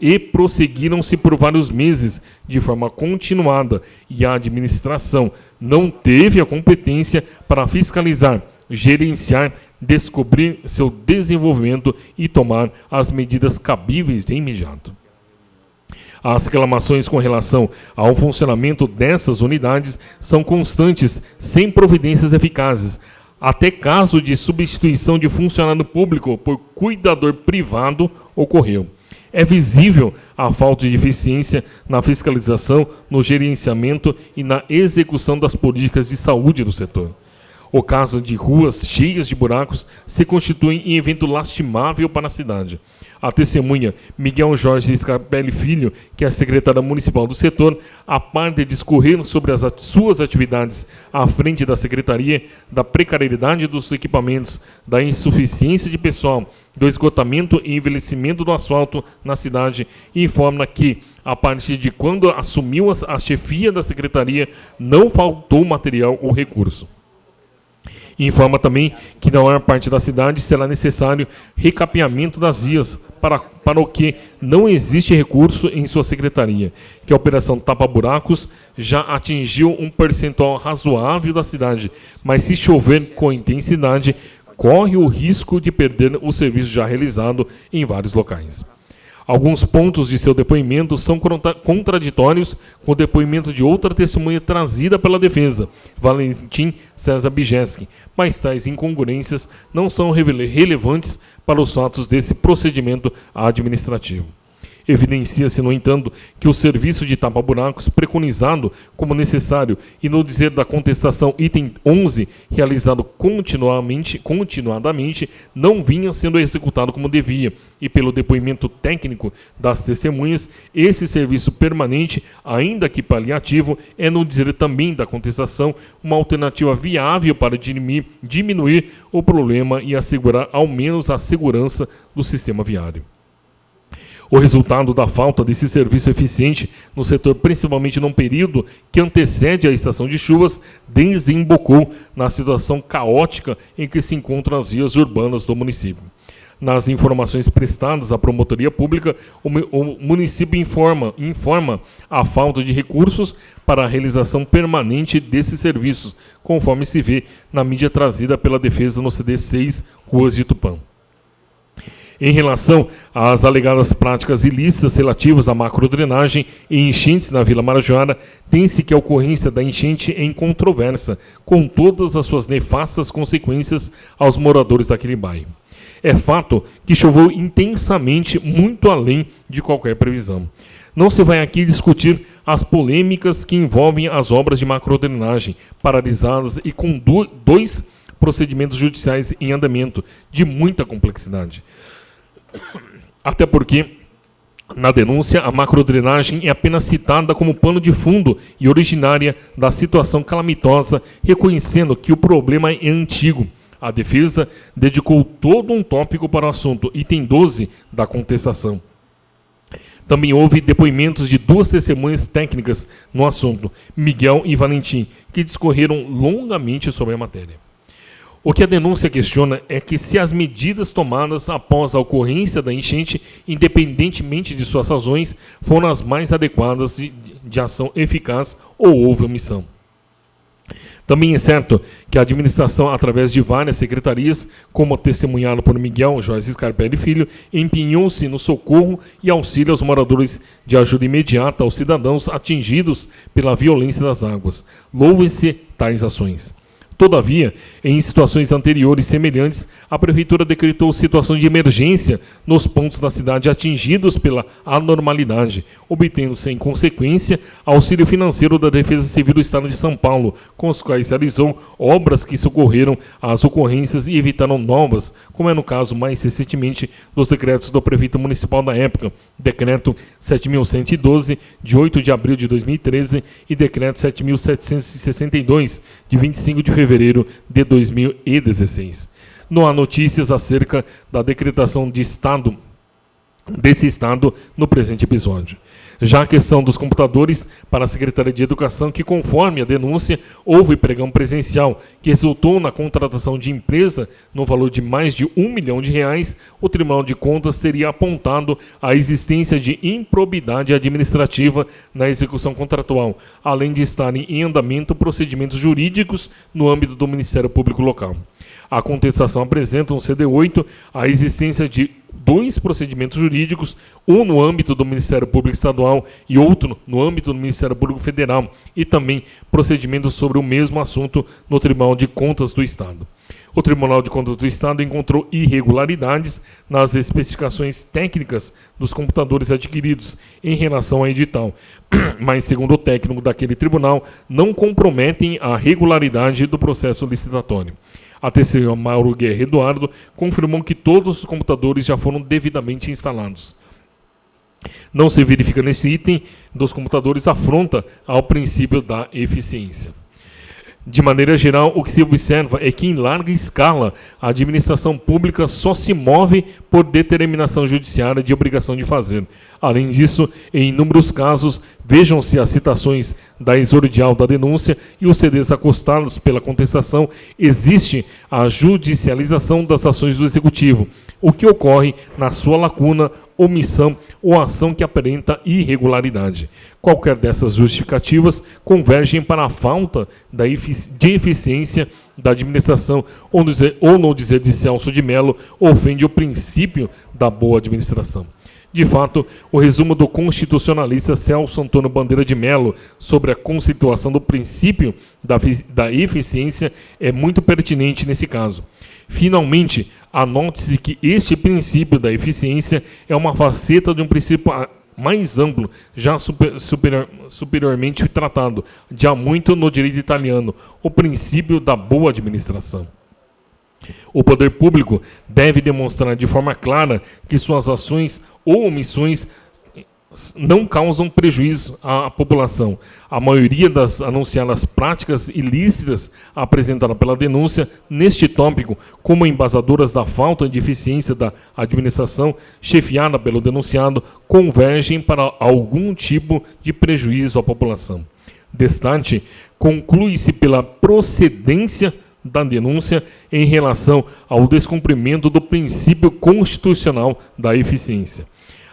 e prosseguiram-se por vários meses de forma continuada, e a administração não teve a competência para fiscalizar, gerenciar, descobrir seu desenvolvimento e tomar as medidas cabíveis de imediato. As reclamações com relação ao funcionamento dessas unidades são constantes, sem providências eficazes. Até caso de substituição de funcionário público por cuidador privado ocorreu. É visível a falta de eficiência na fiscalização, no gerenciamento e na execução das políticas de saúde do setor. O caso de ruas cheias de buracos se constitui em evento lastimável para a cidade. A testemunha Miguel Jorge Scarpelli Filho, que é a secretária municipal do setor, a par de discorrer sobre as suas atividades à frente da secretaria, da precariedade dos equipamentos, da insuficiência de pessoal, do esgotamento e envelhecimento do asfalto na cidade, informa que, a partir de quando assumiu a chefia da secretaria, não faltou material ou recurso. Informa também que na maior parte da cidade será necessário recapeamento das vias, para o que não existe recurso em sua secretaria, que a operação Tapa Buracos já atingiu um percentual razoável da cidade, mas se chover com intensidade, corre o risco de perder o serviço já realizado em vários locais. Alguns pontos de seu depoimento são contraditórios com o depoimento de outra testemunha trazida pela defesa, Valentim César Bijeski, mas tais incongruências não são relevantes para os fatos desse procedimento administrativo. Evidencia-se, no entanto, que o serviço de tapa-buracos preconizado como necessário e no dizer da contestação item 11, realizado continuadamente, não vinha sendo executado como devia, e pelo depoimento técnico das testemunhas, esse serviço permanente, ainda que paliativo, é, no dizer também da contestação, uma alternativa viável para diminuir o problema e assegurar ao menos a segurança do sistema viário. O resultado da falta desse serviço eficiente no setor, principalmente num período que antecede a estação de chuvas, desembocou na situação caótica em que se encontram as vias urbanas do município. Nas informações prestadas à promotoria pública, o município informa a falta de recursos para a realização permanente desses serviços, conforme se vê na mídia trazida pela defesa no CD 6, Ruas de Tupã. Em relação às alegadas práticas ilícitas relativas à macrodrenagem e enchentes na Vila Marajoara, tem-se que a ocorrência da enchente é incontroversa, com todas as suas nefastas consequências aos moradores daquele bairro. É fato que choveu intensamente, muito além de qualquer previsão. Não se vai aqui discutir as polêmicas que envolvem as obras de macrodrenagem, paralisadas e com dois procedimentos judiciais em andamento, de muita complexidade. Até porque, na denúncia, a macrodrenagem é apenas citada como pano de fundo e originária da situação calamitosa, reconhecendo que o problema é antigo. A defesa dedicou todo um tópico para o assunto, item 12 da contestação. Também houve depoimentos de duas testemunhas técnicas no assunto, Miguel e Valentim, que discorreram longamente sobre a matéria. O que a denúncia questiona é que se as medidas tomadas após a ocorrência da enchente, independentemente de suas razões, foram as mais adequadas de ação eficaz ou houve omissão. Também é certo que a administração, através de várias secretarias, como testemunhado por Miguel Jorge Scarpelli Filho, empenhou-se no socorro e auxílio aos moradores de ajuda imediata aos cidadãos atingidos pela violência das águas. Louvem-se tais ações. Todavia, em situações anteriores semelhantes, a Prefeitura decretou situação de emergência nos pontos da cidade atingidos pela anormalidade, obtendo-se, em consequência, auxílio financeiro da Defesa Civil do Estado de São Paulo, com os quais realizou obras que socorreram às ocorrências e evitaram novas, como é no caso mais recentemente dos decretos do prefeito municipal da época, Decreto 7.112, de 8 de abril de 2013, e Decreto 7.762, de 25 de fevereiro de 2016. Não há notícias acerca da decretação desse estado no presente episódio. Já a questão dos computadores para a Secretaria de Educação, que conforme a denúncia, houve pregão presencial, que resultou na contratação de empresa no valor de mais de R$1 milhão, o Tribunal de Contas teria apontado a existência de improbidade administrativa na execução contratual, além de estarem em andamento procedimentos jurídicos no âmbito do Ministério Público Local. A contestação apresenta no CD8 a existência de 2 procedimentos jurídicos, um no âmbito do Ministério Público Estadual e outro no âmbito do Ministério Público Federal, e também procedimentos sobre o mesmo assunto no Tribunal de Contas do Estado. O Tribunal de Contas do Estado encontrou irregularidades nas especificações técnicas dos computadores adquiridos em relação ao edital, mas, segundo o técnico daquele tribunal, não comprometem a regularidade do processo licitatório. A testemunha Mauro Guerra Eduardo confirmou que todos os computadores já foram devidamente instalados. Não se verifica nesse item dos computadores afronta ao princípio da eficiência. De maneira geral, o que se observa é que, em larga escala, a administração pública só se move por determinação judiciária de obrigação de fazer. Além disso, em inúmeros casos, vejam-se as citações da exordial da denúncia e os CDs acostados pela contestação, existe a judicialização das ações do Executivo, o que ocorre na sua lacuna, omissão ou ação que aparenta irregularidade. Qualquer dessas justificativas convergem para a falta de eficiência da administração, ou no dizer de Celso de Mello, ofende o princípio da boa administração. De fato, o resumo do constitucionalista Celso Antônio Bandeira de Mello sobre a conceituação do princípio da eficiência é muito pertinente nesse caso. Finalmente, anote-se que este princípio da eficiência é uma faceta de um princípio mais amplo, já superiormente tratado, de há muito no direito italiano, o princípio da boa administração. O poder público deve demonstrar de forma clara que suas ações ou omissões não causam prejuízo à população. A maioria das anunciadas práticas ilícitas apresentadas pela denúncia neste tópico, como embasadoras da falta de eficiência da administração chefiada pelo denunciado, convergem para algum tipo de prejuízo à população. Destante, conclui-se pela procedência da denúncia em relação ao descumprimento do princípio constitucional da eficiência.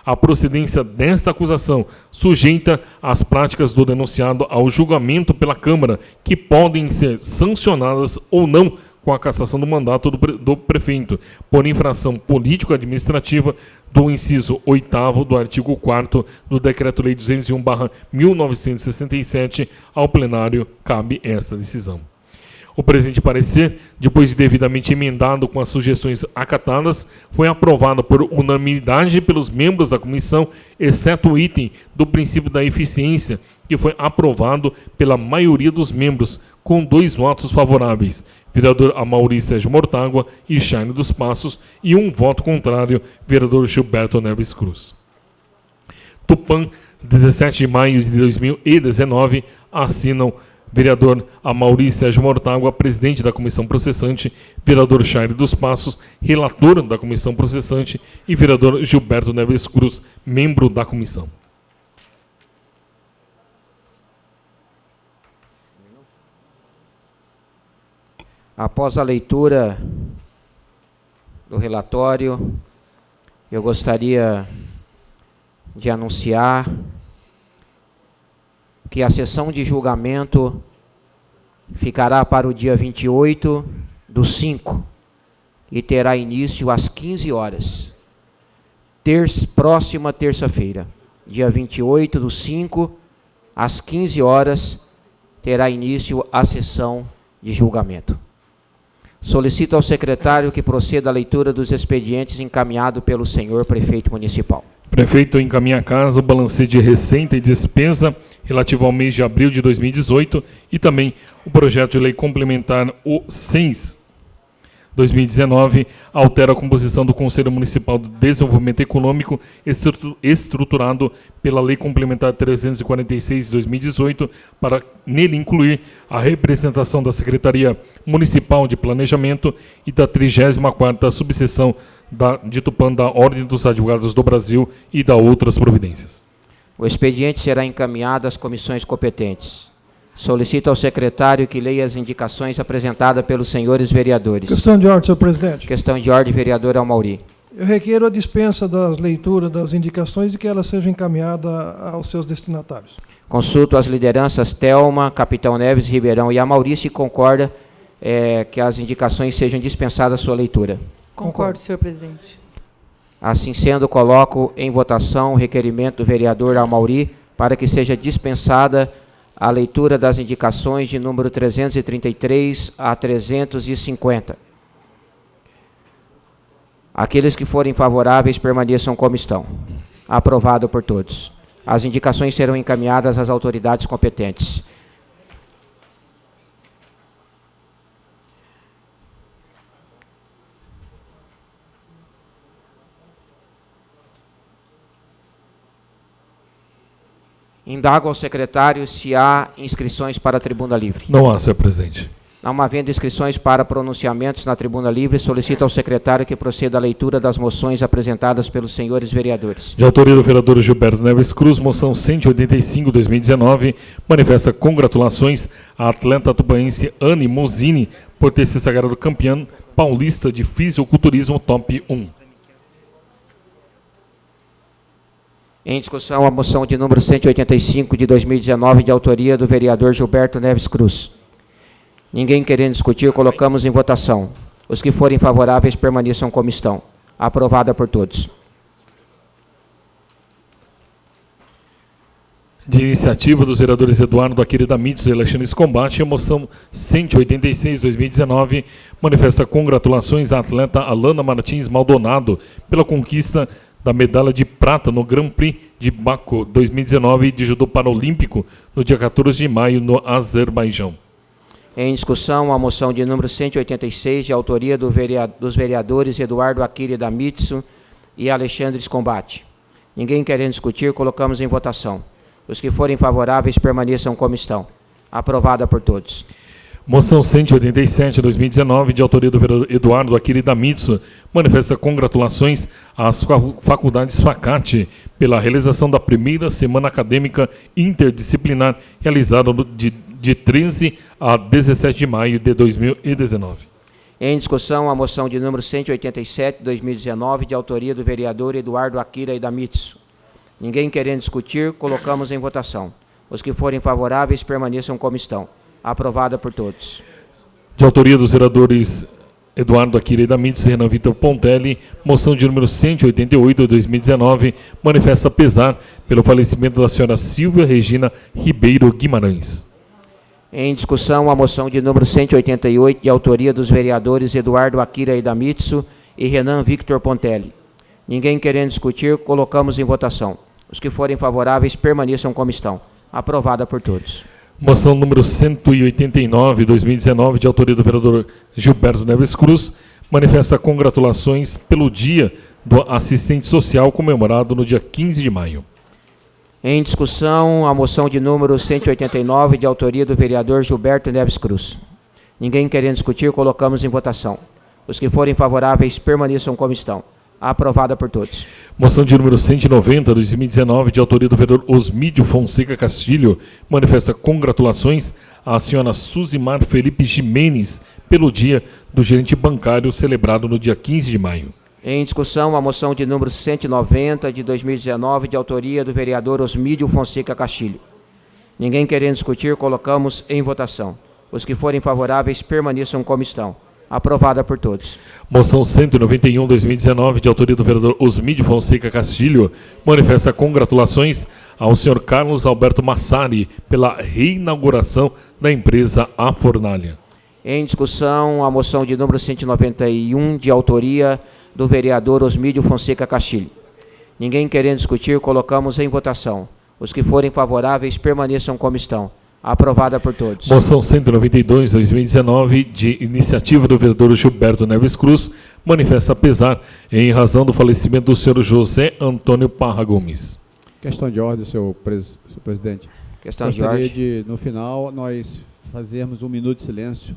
A procedência desta acusação sujeita as práticas do denunciado ao julgamento pela Câmara, que podem ser sancionadas ou não com a cassação do mandato do prefeito, por infração político-administrativa do inciso 8º do artigo 4º do Decreto-Lei 201/1967, ao plenário cabe esta decisão. O presente parecer, depois de devidamente emendado com as sugestões acatadas, foi aprovado por unanimidade pelos membros da comissão, exceto o item do princípio da eficiência, que foi aprovado pela maioria dos membros, com 2 votos favoráveis, vereador Amaury Sérgio Mortágua e Chaine dos Passos, e 1 voto contrário, vereador Gilberto Neves Cruz. Tupã, 17 de maio de 2019, assinam vereador Amaury Sérgio Mortágua, presidente da comissão processante, vereador Chaine dos Passos, relator da comissão processante, e vereador Gilberto Neves Cruz, membro da comissão.
Após a leitura do relatório, eu gostaria de anunciar que a sessão de julgamento ficará para o dia 28/5 e terá início às 15 horas. Próxima terça-feira, dia 28/5, às 15 horas, terá início a sessão de julgamento. Solicito ao secretário que proceda à leitura dos expedientes encaminhado pelo senhor prefeito municipal.
Prefeito, encaminha a casa o balancete de receita e despesa relativo ao mês de abril de 2018 e também o projeto de lei complementar o 6/2019 altera a composição do Conselho Municipal de Desenvolvimento Econômico estruturado pela Lei Complementar 346 de 2018 para nele incluir a representação da Secretaria Municipal de Planejamento e da 34ª subseção de Tupã da Ordem dos Advogados do Brasil e da outras providências.
O expediente será encaminhado às comissões competentes. Solicito ao secretário que leia as indicações apresentadas pelos senhores vereadores.
Questão de ordem, senhor presidente.
Questão de ordem, vereador Amaury.
Eu requeiro a dispensa das leituras das indicações e que elas sejam encaminhadas aos seus destinatários.
Consulto as lideranças Thelma, Capitão Neves, Ribeirão e Amaury se concorda que as indicações sejam dispensadas à sua leitura.
Concordo, senhor presidente.
Assim sendo, coloco em votação o requerimento do vereador Amauri para que seja dispensada a leitura das indicações de número 333 a 350. Aqueles que forem favoráveis permaneçam como estão. Aprovado por todos. As indicações serão encaminhadas às autoridades competentes. Indago ao secretário se há inscrições para a tribuna livre.
Não há, senhor presidente.
Não havendo inscrições para pronunciamentos na tribuna livre, solicito ao secretário que proceda à leitura das moções apresentadas pelos senhores vereadores.
De autoria do vereador Gilberto Neves Cruz, moção 185/2019, manifesta congratulações à atleta tubaense Anne Mosini por ter se sagrado campeã paulista de fisiculturismo top 1.
Em discussão, a moção de número 185 de 2019, de autoria do vereador Gilberto Neves Cruz. Ninguém querendo discutir, colocamos em votação. Os que forem favoráveis permaneçam como estão. Aprovada por todos.
De iniciativa dos vereadores Eduardo Aquirida Mitsu e Alexandre Escombate, a moção 186/2019 manifesta congratulações à atleta Alana Martins Maldonado pela conquista da medalha de prata no Grand Prix de Baku 2019 de judô paralímpico no dia 14 de maio no Azerbaijão.
Em discussão, a moção de número 186, de autoria dos vereadores Eduardo Aquirida Mitsu e Alexandre Escombate. Ninguém querendo discutir, colocamos em votação. Os que forem favoráveis permaneçam como estão. Aprovada por todos.
Moção 187/2019, de autoria do vereador Eduardo Aquirida Mitsu, manifesta congratulações às faculdades FACAT pela realização da primeira semana acadêmica interdisciplinar realizada de 13 a 17 de maio de 2019.
Em discussão, a moção de número 187/2019, de autoria do vereador Eduardo Aquirida Mitsu. Ninguém querendo discutir, colocamos em votação. Os que forem favoráveis permaneçam como estão. Aprovada por todos.
De autoria dos vereadores Eduardo Aquirida Mitsu e Renan Vitor Pontelli, moção de número 188/2019, manifesta pesar pelo falecimento da senhora Silvia Regina Ribeiro Guimarães.
Em discussão, a moção de número 188, de autoria dos vereadores Eduardo Aquirida Mitsu e Renan Victor Pontelli. Ninguém querendo discutir, colocamos em votação. Os que forem favoráveis permaneçam como estão. Aprovada por todos.
Moção número 189/2019, de autoria do vereador Gilberto Neves Cruz, manifesta congratulações pelo Dia do Assistente Social comemorado no dia 15 de maio.
Em discussão, a moção de número 189, de autoria do vereador Gilberto Neves Cruz. Ninguém querendo discutir, colocamos em votação. Os que forem favoráveis permaneçam como estão. Aprovada por todos.
Moção de número 190/2019, de autoria do vereador Osmídio Fonseca Castilho, manifesta congratulações à senhora Suzimar Felipe Jimenez pelo Dia do Gerente Bancário celebrado no dia 15 de maio.
Em discussão, a moção de número 190 de 2019, de autoria do vereador Osmídio Fonseca Castilho. Ninguém querendo discutir, colocamos em votação. Os que forem favoráveis permaneçam como estão. Aprovada por todos.
Moção 191/2019, de autoria do vereador Osmídio Fonseca Castilho, manifesta congratulações ao senhor Carlos Alberto Massari pela reinauguração da empresa A Fornalha.
Em discussão, a moção de número 191, de autoria do vereador Osmídio Fonseca Castilho. Ninguém querendo discutir, colocamos em votação. Os que forem favoráveis permaneçam como estão. Aprovada por todos.
Moção 192/2019, de iniciativa do vereador Gilberto Neves Cruz, manifesta pesar em razão do falecimento do senhor José Antônio Parra Gomes.
Questão de ordem, senhor presidente.
Questão de
Gostaria
ordem.
de, no final, nós fazermos um minuto de silêncio,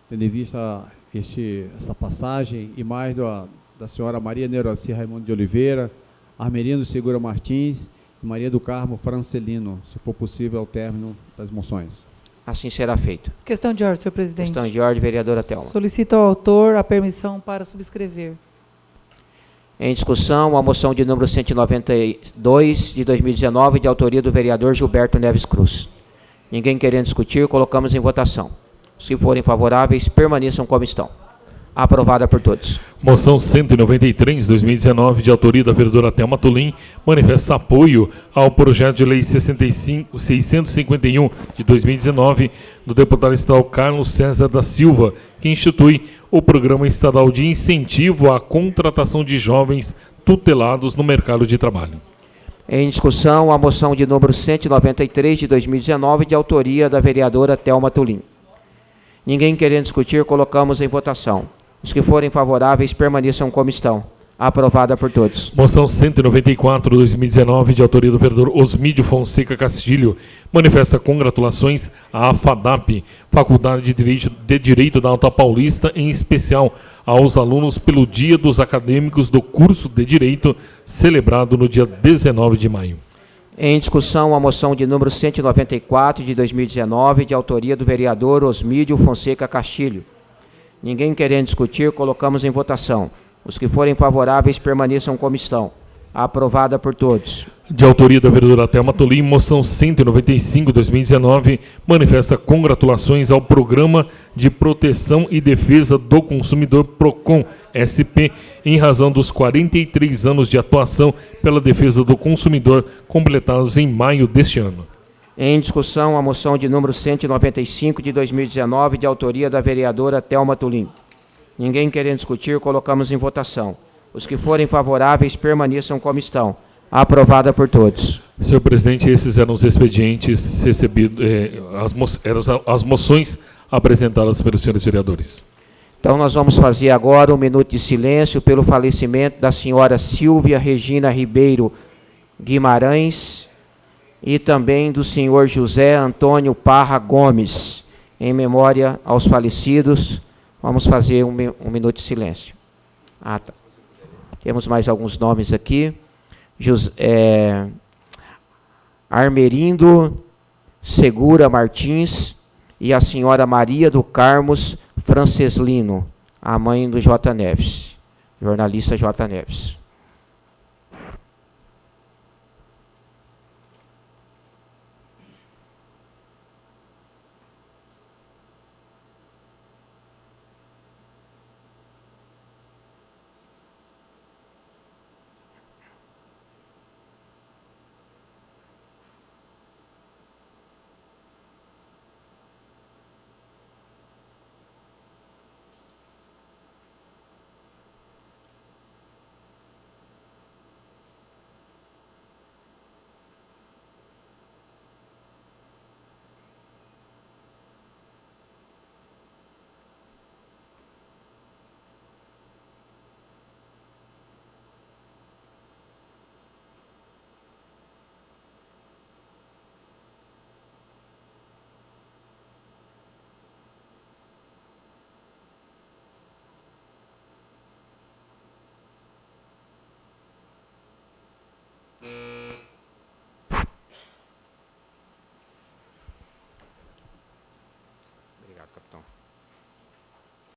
tendo em vista essa passagem e mais da senhora Maria Neuroci Raimundo de Oliveira, Armerino Segura Martins, Maria do Carmo Francelino, se for possível, ao término das moções.
Assim será feito.
Questão de ordem, senhor presidente.
Questão de ordem, vereadora Thelma.
Solicito ao autor a permissão para subscrever.
Em discussão, a moção de número 192 de 2019, de autoria do vereador Gilberto Neves Cruz. Ninguém querendo discutir, colocamos em votação. Se forem favoráveis, permaneçam como estão. Aprovada por todos.
Moção 193, 2019, de autoria da vereadora Thelma Tulim, manifesta apoio ao projeto de lei 651 de 2019 do deputado estadual Carlos César da Silva, que institui o Programa Estadual de Incentivo à Contratação de Jovens Tutelados no Mercado de Trabalho.
Em discussão, a moção de número 193 de 2019, de autoria da vereadora Thelma Tulim. Ninguém querendo discutir, colocamos em votação. Os que forem favoráveis permaneçam como estão. Aprovada por todos.
Moção 194, 2019, de autoria do vereador Osmídio Fonseca Castilho, manifesta congratulações à FADAP, Faculdade de Direito da Alta Paulista, em especial aos alunos pelo Dia dos Acadêmicos do curso de Direito, celebrado no dia 19 de maio.
Em discussão, a moção de número 194 de 2019, de autoria do vereador Osmídio Fonseca Castilho. Ninguém querendo discutir, colocamos em votação. Os que forem favoráveis permaneçam como estão. Aprovada por todos.
De autoria da vereadora Thelma Tulim, moção 195, 2019, manifesta congratulações ao Programa de Proteção e Defesa do Consumidor PROCON, SP, em razão dos 43 anos de atuação pela defesa do consumidor, completados em maio deste ano.
Em discussão, a moção de número 195 de 2019, de autoria da vereadora Thelma Tulim. Ninguém querendo discutir, colocamos em votação. Os que forem favoráveis permaneçam como estão. Aprovada por todos.
Senhor presidente, esses eram os expedientes recebidos, as moções apresentadas pelos senhores vereadores.
Então nós vamos fazer agora um minuto de silêncio pelo falecimento da senhora Silvia Regina Ribeiro Guimarães e também do senhor José Antônio Parra Gomes. Em memória aos falecidos, vamos fazer um minuto de silêncio. Tá. Temos mais alguns nomes aqui. Armerindo Segura Martins e a senhora Maria do Carmos Franceslino, a mãe do J. Neves, jornalista J. Neves.